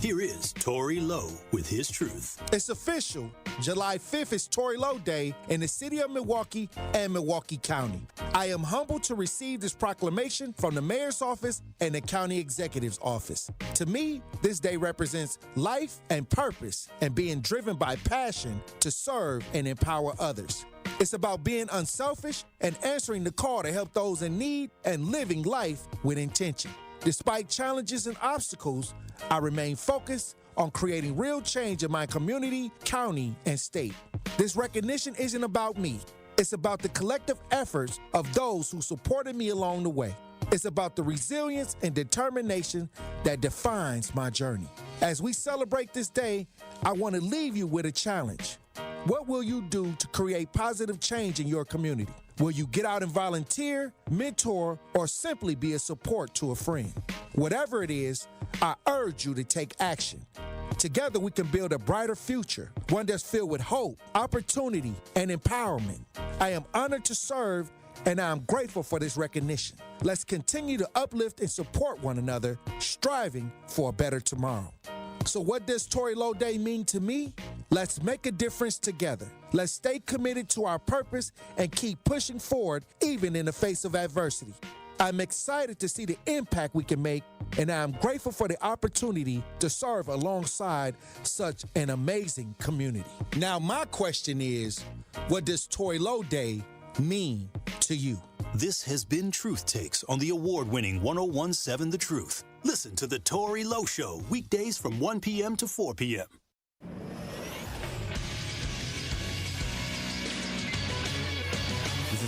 Here is Tory Lowe with his truth. It's official. July 5th is Tory Lowe Day in the city of Milwaukee and Milwaukee County. I am humbled to receive this proclamation from the mayor's office and the county executive's office. To me, this day represents life and purpose and being driven by passion to serve and empower others. It's about being unselfish and answering the call to help those in need and living life with intention. Despite challenges and obstacles, I remain focused on creating real change in my community, county, and state. This recognition isn't about me. It's about the collective efforts of those who supported me along the way. It's about the resilience and determination that defines my journey. As we celebrate this day, I want to leave you with a challenge. What will you do to create positive change in your community? Will you get out and volunteer, mentor, or simply be a support to a friend? Whatever it is, I urge you to take action. Together we can build a brighter future, one that's filled with hope, opportunity, and empowerment. I am honored to serve, and I am grateful for this recognition. Let's continue to uplift and support one another, striving for a better tomorrow. So what does Tory Lowe Day mean to me? Let's make a difference together. Let's stay committed to our purpose and keep pushing forward even in the face of adversity. I'm excited to see the impact we can make, and I'm grateful for the opportunity to serve alongside such an amazing community. Now, my question is, what does Tory Lowe Day mean to you? This has been Truth Takes on the award-winning 101.7 The Truth. Listen to The Tory Lowe Show weekdays from 1 p.m. to 4 p.m.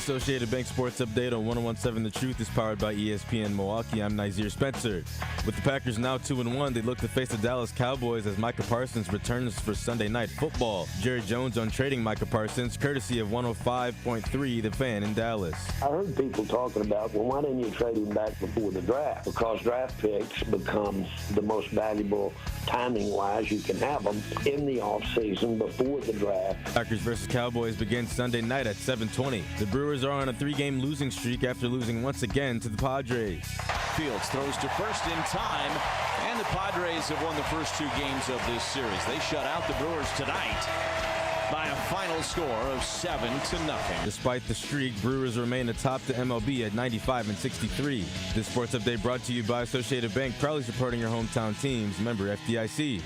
Associated Bank Sports Update on 101.7 The Truth is powered by ESPN Milwaukee. I'm Nazir Spencer. With the Packers now 2-1, they look to face the Dallas Cowboys as Micah Parsons returns for Sunday Night Football. Jerry Jones on trading Micah Parsons, courtesy of 105.3 The Fan in Dallas. I heard people talking about, well, why didn't you trade him back before the draft? Because draft picks become the most valuable timing-wise. You can have them in the offseason before the draft. Packers versus Cowboys begins Sunday night at 7:20. The Brewers are on a 3-game losing streak after losing once again to the Padres. Fields throws to first in time, and the Padres have won the first 2 games of this series. They shut out the Brewers tonight by a final score of 7-0. Despite the streak, Brewers remain atop the MLB at 95-63. This sports update brought to you by Associated Bank, proudly supporting your hometown teams. Member FDIC.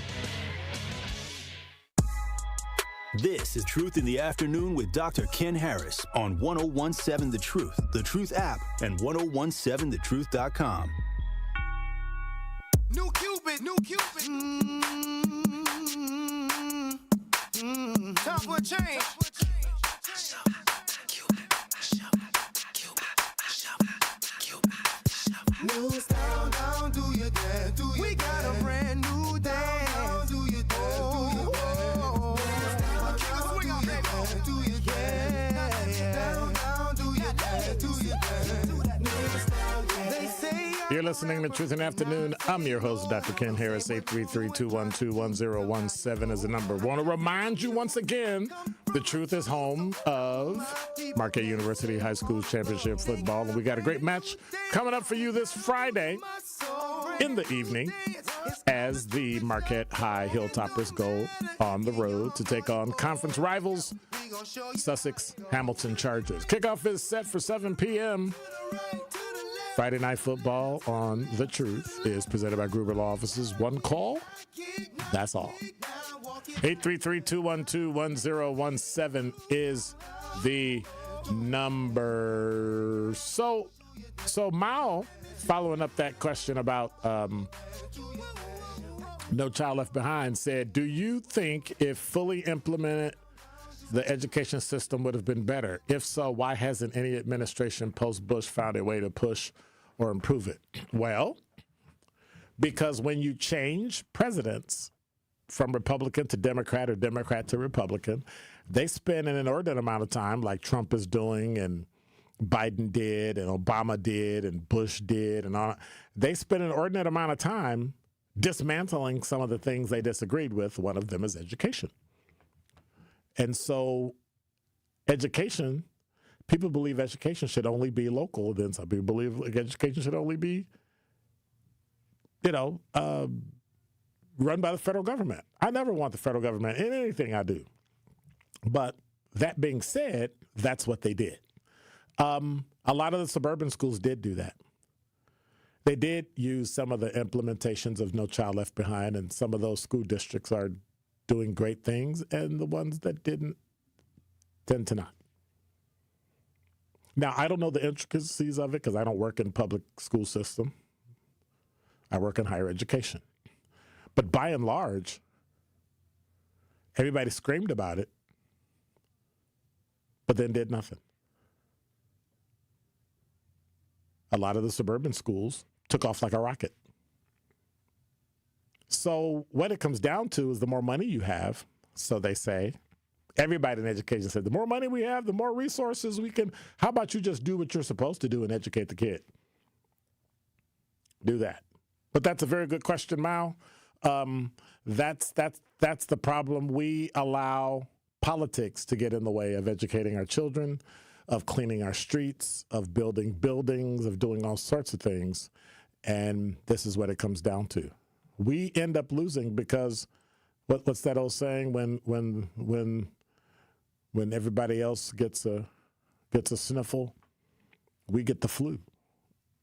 This is Truth in the Afternoon with Dr. Ken Harris on 101.7 The Truth app, and 1017thetruth.com. New Cupid. Time for a change. New style, down, do your dance. We got a brand new dance. Down, do your dance, do your dance. Kick a swing out, baby. Do your dance. Down, do your dance, do your dance. They say you're listening to Truth in the Afternoon. I'm your host, Dr. Ken Harris. 833-212-1017 is the number. Want to remind you once again, The Truth is home of Marquette University High School Championship football. And we got a great match coming up for you this Friday in the evening as the Marquette High Hilltoppers go on the road to take on conference rivals, Sussex Hamilton Chargers. Kickoff is set for 7 p.m. Friday Night Football on The Truth is presented by Gruber Law Offices. One call, that's all. 833-212-1017 is the number. So Mao, following up that question about No Child Left Behind, said, do you think if fully implemented, the education system would have been better? If so, why hasn't any administration post-Bush found a way to push or improve it? Well, because when you change presidents from Republican to Democrat or Democrat to Republican, they spend an inordinate amount of time, like Trump is doing and Biden did and Obama did and Bush did and all. They spend an inordinate amount of time dismantling some of the things they disagreed with. One of them is education. And so education, people believe education should only be local. Then some people believe education should only be, run by the federal government. I never want the federal government in anything I do. But that being said, that's what they did. A lot of the suburban schools did do that. They did use some of the implementations of No Child Left Behind, and some of those school districts are doing great things, and the ones that didn't tend to not. Now, I don't know the intricacies of it because I don't work in public school system. I work in higher education. But by and large, everybody screamed about it, but then did nothing. A lot of the suburban schools took off like a rocket. So what it comes down to is the more money you have, so they say, everybody in education said, the more money we have, the more resources we can, how about you just do what you're supposed to do and educate the kid? Do that. But that's a very good question, Mao. That's the problem. We allow politics to get in the way of educating our children, of cleaning our streets, of building buildings, of doing all sorts of things. And this is what it comes down to. We end up losing because what's that old saying? When everybody else gets a sniffle, we get the flu,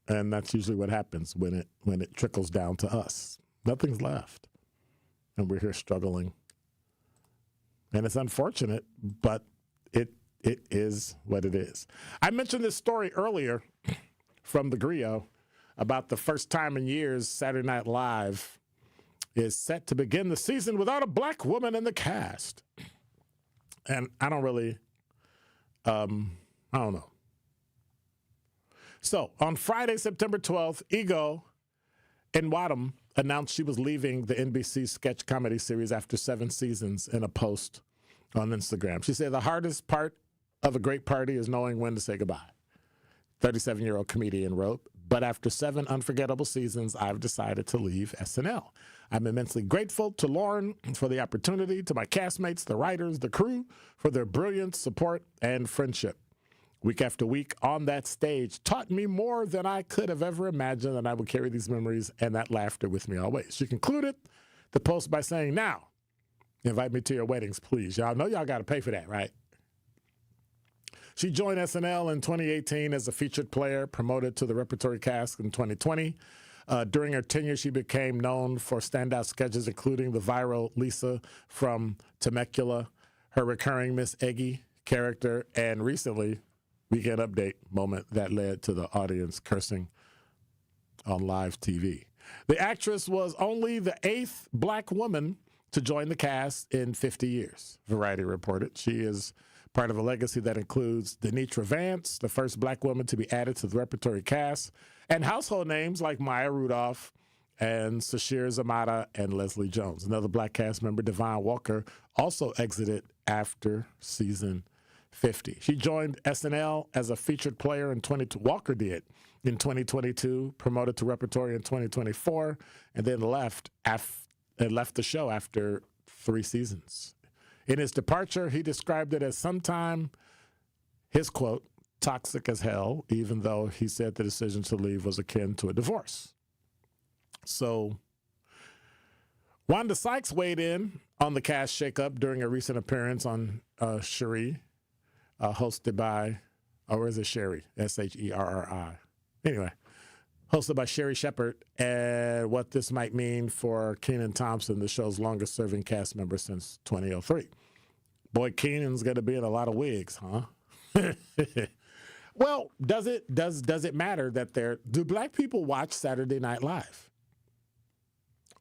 and that's usually what happens when it trickles down to us. Nothing's left, and we're here struggling, and it's unfortunate, but it is what it is. I mentioned this story earlier from the Griot about the first time in years Saturday Night Live is set to begin the season without a black woman in the cast. And I don't really, I don't know. So on Friday, September 12th, Ego Nwadum announced she was leaving the NBC sketch comedy series after 7 seasons in a post on Instagram. She said, the hardest part of a great party is knowing when to say goodbye. 37-year-old comedian wrote, but after 7 unforgettable seasons, I've decided to leave SNL. I'm immensely grateful to Lauren for the opportunity, to my castmates, the writers, the crew, for their brilliant support and friendship. Week after week on that stage taught me more than I could have ever imagined, and I will carry these memories and that laughter with me always. She concluded the post by saying, now, invite me to your weddings, please. Y'all know y'all got to pay for that, right? She joined SNL in 2018 as a featured player, promoted to the repertory cast in 2020. During her tenure, she became known for standout sketches, including the viral Lisa from Temecula, her recurring Miss Eggy character, and recently, Weekend Update moment that led to the audience cursing on live TV. The actress was only the 8th black woman to join the cast in 50 years, Variety reported. She is part of a legacy that includes Denitra Vance, the first black woman to be added to the repertory cast, and household names like Maya Rudolph and Sashir Zamata and Leslie Jones. Another black cast member, Devon Walker, also exited after season 50. She joined SNL as a featured player in Walker did in 2022, promoted to repertory in 2024, and then left the show after 3 seasons. In his departure, he described it as sometime, his quote, toxic as hell, even though he said the decision to leave was akin to a divorce. So Wanda Sykes weighed in on the cast shakeup during a recent appearance on Sherry, hosted by, or is it Sherry? Sherri. Anyway, hosted by Sherry Shepard, and what this might mean for Kenan Thompson, the show's longest-serving cast member since 2003. Boy, Kenan's going to be in a lot of wigs, huh? Well, does it matter that do black people watch Saturday Night Live?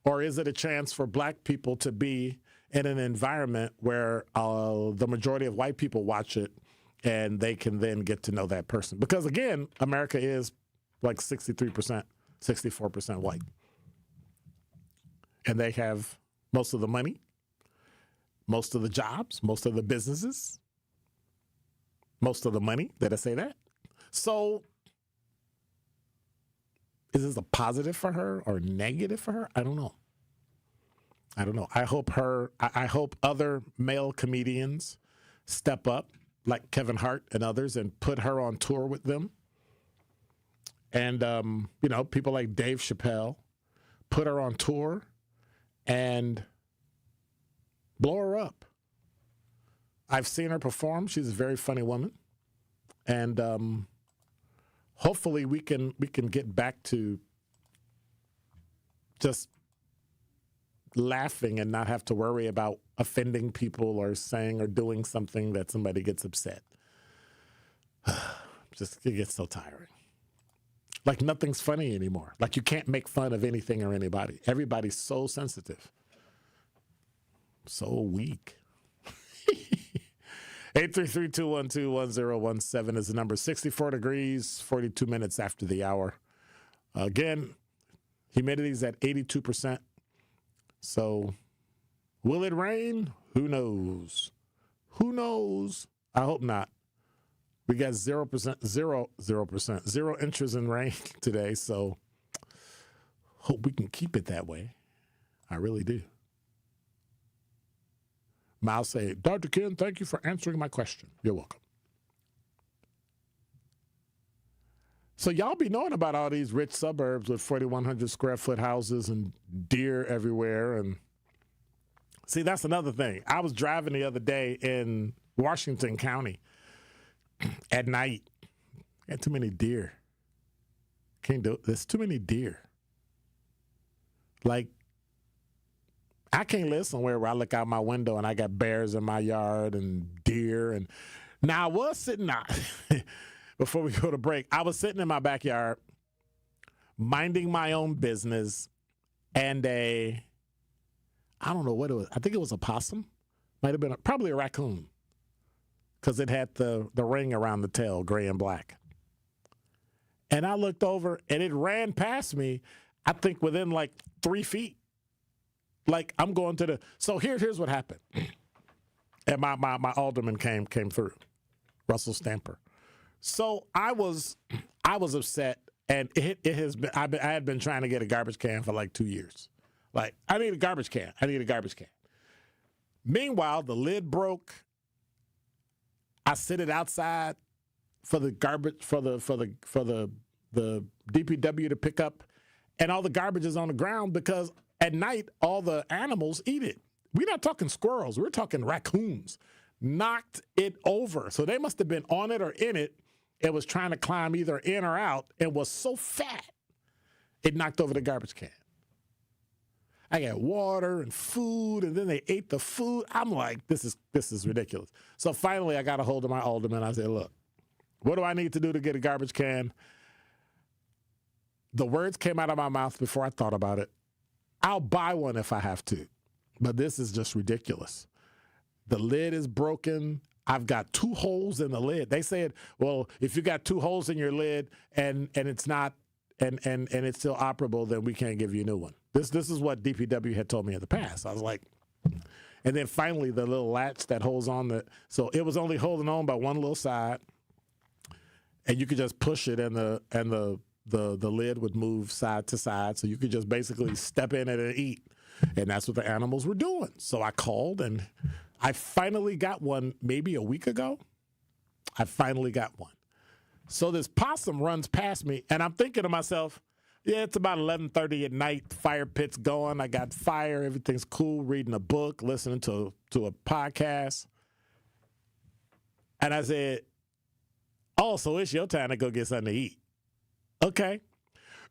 Or is it a chance for black people to be in an environment where the majority of white people watch it and they can then get to know that person? Because, again, America is like 63%, 64% white. And they have most of the money, most of the jobs, most of the businesses, most of the money. Did I say that? So is this a positive for her or negative for her? I don't know. I hope other male comedians step up, like Kevin Hart and others, and put her on tour with them. And, people like Dave Chappelle put her on tour and blow her up. I've seen her perform. She's a very funny woman. And hopefully we can get back to just laughing and not have to worry about offending people or saying or doing something that somebody gets upset. It gets so tiring. Like nothing's funny anymore. Like you can't make fun of anything or anybody. Everybody's so sensitive. So weak. 833-212-1017 is the number. 64 degrees, 42 minutes after the hour. Again, humidity's at 82%. So will it rain? Who knows? Who knows? I hope not. We got 0%, 0 inches in rain today, so hope we can keep it that way. I really do. Miles say, Dr. Ken, thank you for answering my question. You're welcome. So y'all be knowing about all these rich suburbs with 4,100 square foot houses and deer everywhere. And see, that's another thing. I was driving the other day in Washington County at night. Got too many deer. Can't do it. There's too many deer. Like, I can't live somewhere where I look out my window and I got bears in my yard and deer. And now I was sitting out before we go to break. I was sitting in my backyard, minding my own business, and I don't know what it was. I think it was a possum. Might have been probably a raccoon, because it had the ring around the tail, gray and black. And I looked over, and it ran past me, I think within like 3 feet. Like, I'm going to the – so here's what happened. And my alderman came through, Russell Stamper. So I was upset, and it has been – I had been trying to get a garbage can for like 2 years. Like, I need a garbage can. Meanwhile, the lid broke. I sit it outside for the garbage for the DPW to pick up, and all the garbage is on the ground because at night all the animals eat it. We're not talking squirrels, we're talking raccoons. Knocked it over. So they must have been on it or in it. It was trying to climb either in or out and was so fat it knocked over the garbage can. I got water and food, and then they ate the food. I'm like, this is ridiculous. So finally I got a hold of my alderman. I said, look, what do I need to do to get a garbage can? The words came out of my mouth before I thought about it. I'll buy one if I have to, but this is just ridiculous. The lid is broken. I've got 2 holes in the lid. They said, well, if you got 2 holes in your lid and it's not and it's still operable, then we can't give you a new one. This is what DPW had told me in the past. I was like, and then finally the little latch that holds on so it was only holding on by one little side, and you could just push it, and the lid would move side to side, so you could just basically step in it and eat, and that's what the animals were doing. So I called, and I finally got one maybe a week ago. I finally got one. So this possum runs past me, and I'm thinking to myself, yeah, it's about 11:30 at night. Fire pit's going. I got fire. Everything's cool. Reading a book, listening to a podcast. And I said, oh, so it's your time to go get something to eat. Okay.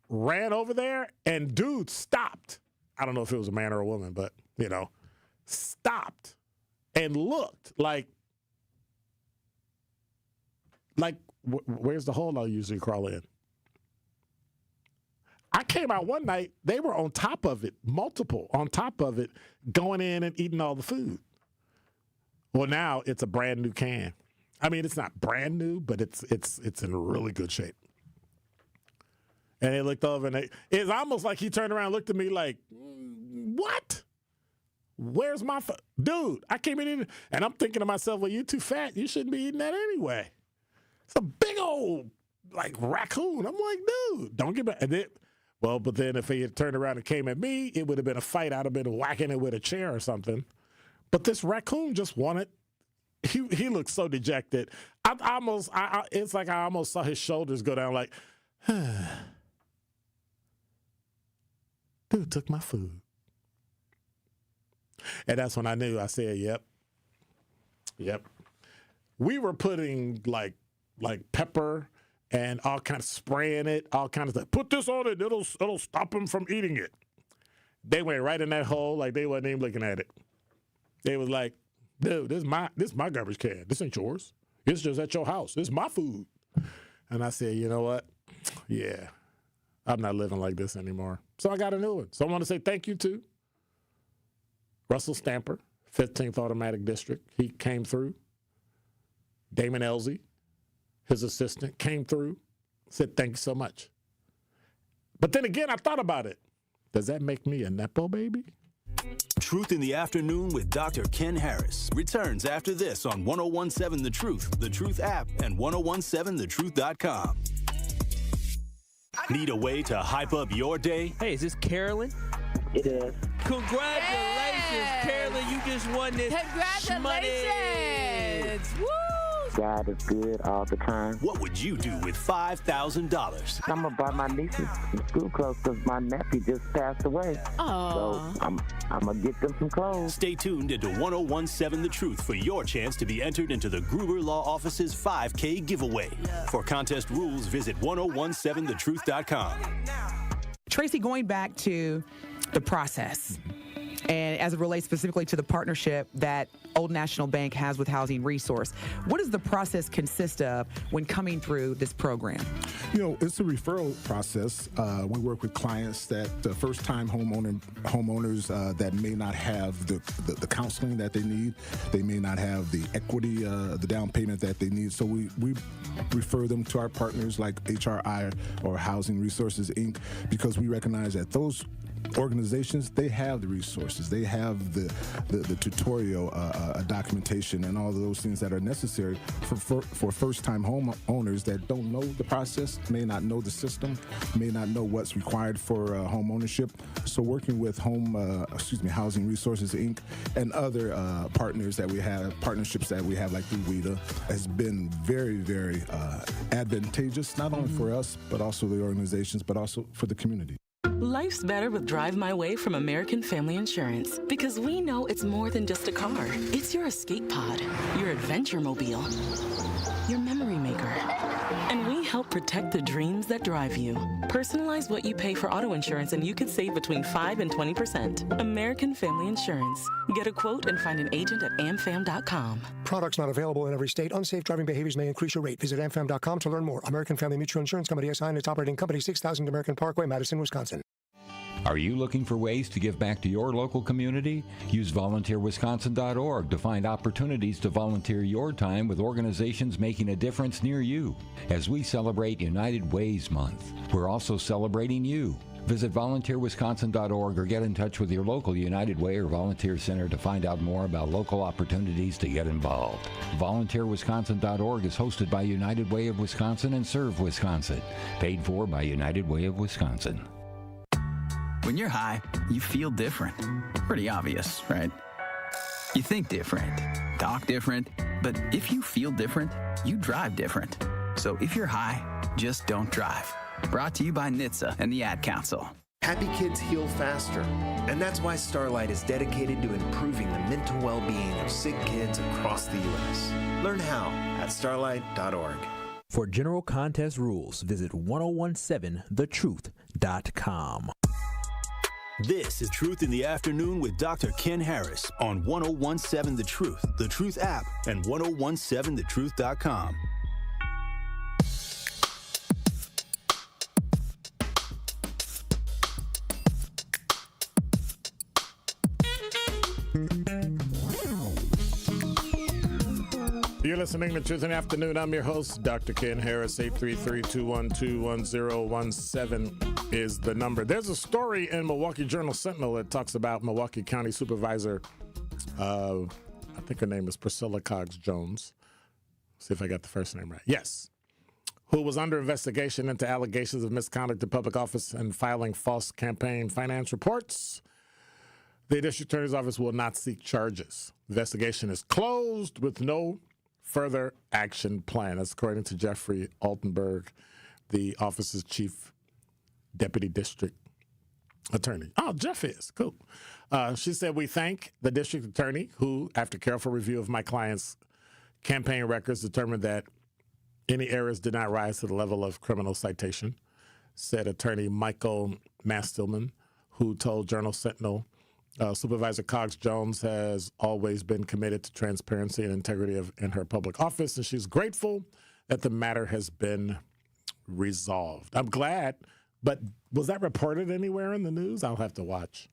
Ran over there, and dude stopped. I don't know if it was a man or a woman, but, stopped and looked like where's the hole I usually crawl in? I came out one night, they were on top of it, on top of it, going in and eating all the food. Well, now it's a brand new can. I mean, it's not brand new, but it's in really good shape. And they looked over, and it's almost like he turned around and looked at me like, what? Where's my dude? I came in, and I'm thinking to myself, well, you're too fat. You shouldn't be eating that anyway. It's a big old, raccoon. I'm like, dude, don't get back. But then if he had turned around and came at me, it would have been a fight. I'd have been whacking it with a chair or something. But this raccoon just wanted, he looked so dejected. It's like I almost saw his shoulders go down like, dude took my food. And that's when I knew. I said, yep. We were putting like pepper and all kinds of spraying it, all kinds of stuff. Put this on it, it'll stop them from eating it. They went right in that hole like they wasn't even looking at it. They was like, dude, this is my garbage can. This ain't yours. It's just at your house. This is my food. And I said, you know what? Yeah, I'm not living like this anymore. So I got a new one. So I want to say thank you to Russell Stamper, 15th Automatic District. He came through. Damon Elsie, his assistant, came through, said thank you so much. But then again, I thought about it. Does that make me a Nepo baby? Truth in the Afternoon with Dr. Ken Harris returns after this on 1017 The Truth, the Truth app, and 1017thetruth.com. Need a way to hype up your day? Hey, is this Carolyn? It is. Congratulations, Carolyn. You just won this. Congratulations. Woo! God is good all the time. What would you do with $5,000? I'm going to buy my nieces some school clothes because my nephew just passed away. Oh. So I'm going to get them some clothes. Stay tuned into 1017 The Truth for your chance to be entered into the Gruber Law Office's 5K giveaway. For contest rules, visit 1017thetruth.com. Tracy, going back to the process, and as it relates specifically to the partnership that Old National Bank has with Housing Resource. What does the process consist of when coming through this program? It's a referral process. We work with clients that first-time homeowners that may not have the counseling that they need. They may not have the equity, the down payment that they need. So we refer them to our partners like HRI or Housing Resources, Inc., because we recognize that those organizations, they have the resources, they have the tutorial documentation and all of those things that are necessary for first-time homeowners that don't know the process, may not know the system, may not know what's required for home ownership. So working with Housing Resources Inc. and other partnerships that we have like through WIDA has been very, very advantageous, not only for us, but also the organizations, but also for the community. Life's better with Drive My Way from American Family Insurance, because we know it's more than just a car. It's your escape pod, your adventure mobile, your memory maker. And we help protect the dreams that drive you. Personalize what you pay for auto insurance and you could save between 5 and 20%. American Family Insurance. Get a quote and find an agent at amfam.com. Products not available in every state. Unsafe driving behaviors may increase your rate. Visit amfam.com to learn more. American Family Mutual Insurance Company, SI, and its operating company, 6000 American Parkway, Madison, Wisconsin. Are you looking for ways to give back to your local community? Use volunteerwisconsin.org to find opportunities to volunteer your time with organizations making a difference near you. As we celebrate United Ways Month, we're also celebrating you. Visit volunteerwisconsin.org or get in touch with your local United Way or Volunteer Center to find out more about local opportunities to get involved. Volunteerwisconsin.org is hosted by United Way of Wisconsin and Serve Wisconsin. Paid for by United Way of Wisconsin. When you're high, you feel different. Pretty obvious, right? You think different, talk different, but if you feel different, you drive different. So if you're high, just don't drive. Brought to you by NHTSA and the Ad Council. Happy kids heal faster, and that's why Starlight is dedicated to improving the mental well-being of sick kids across the U.S. Learn how at starlight.org. For general contest rules, visit 1017thetruth.com. This is Truth in the Afternoon with Dr. Ken Harris on 1017 The Truth app, and 1017thetruth.com. You're listening to Truth in the Afternoon. I'm your host, Dr. Ken Harris. 833-212-1017 is the number. There's a story in Milwaukee Journal-Sentinel that talks about Milwaukee County Supervisor, I think her name is Priscilla Cogs-Jones. See if I got the first name right. Yes. Who was under investigation into allegations of misconduct in public office and filing false campaign finance reports. The district attorney's office will not seek charges. Investigation is closed with no further action plan. That's according to Jeffrey Altenberg, the office's chief deputy district attorney. Oh, Jeff is. Cool. She said, we thank the district attorney who, after careful review of my client's campaign records, determined that any errors did not rise to the level of criminal citation, said attorney Michael Mastelman, who told Journal-Sentinel Supervisor Cogs-Jones has always been committed to transparency and integrity in her public office, and she's grateful that the matter has been resolved. I'm glad, but was that reported anywhere in the news? I'll have to watch.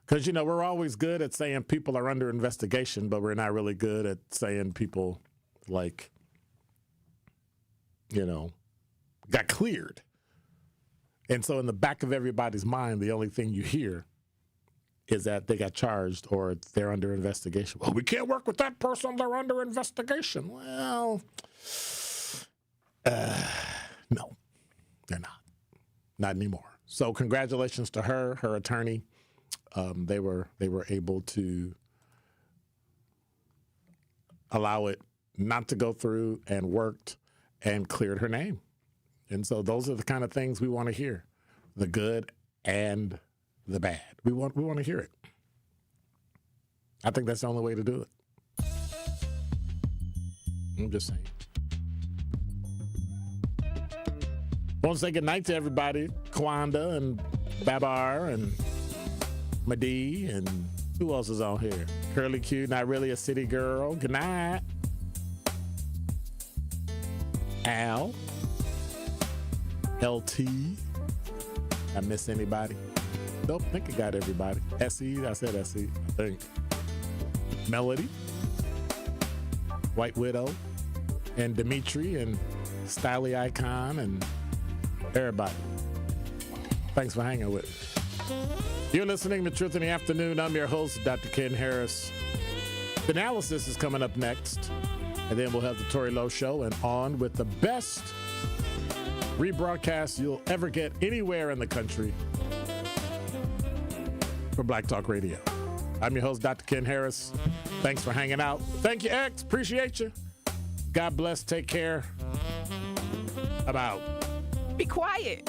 Because, you know, we're always good at saying people are under investigation, but we're not really good at saying people, like, you know, got cleared. And so in the back of everybody's mind, the only thing you hear is that they got charged or they're under investigation. Well, we can't work with that person. They're under investigation. Well, no, they're not. Not anymore. So congratulations to her attorney. They were able to allow it not to go through and worked and cleared her name. And so those are the kind of things we want to hear, the good and the bad. We want to hear it. I think that's the only way to do it. I'm just saying. I want to say goodnight to everybody, Kwanda and Babar and Madee, and who else is on here? Curly Q, not really a city girl. Good night. Al. LT. I miss anybody? Nope, I think I got everybody. SE, I said SE, I think. Melody. White Widow. And Dimitri and Styly Icon and everybody. Thanks for hanging with me. You're listening to Truth in the Afternoon. I'm your host, Dr. Ken Harris. The analysis is coming up next. And then we'll have the Tori Lowe Show and on with the best rebroadcast you'll ever get anywhere in the country for Black Talk Radio. I'm your host, Dr. Ken Harris. Thanks for hanging out. Thank you, X. Appreciate you. God bless. Take care. I'm out. Be quiet.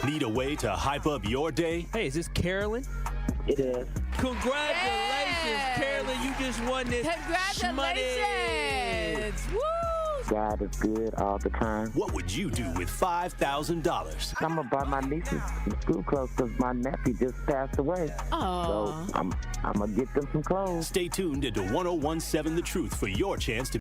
Need a way to hype up your day? Hey, is this Carolyn? It is. Congratulations, Carolyn. You just won this. Congratulations. Woo! God is good all the time. What would you do with $5,000? I'm going to buy my nieces some school clothes because my nephew just passed away. Aww. So I'm going to get them some clothes. Stay tuned into 1017 The Truth for your chance to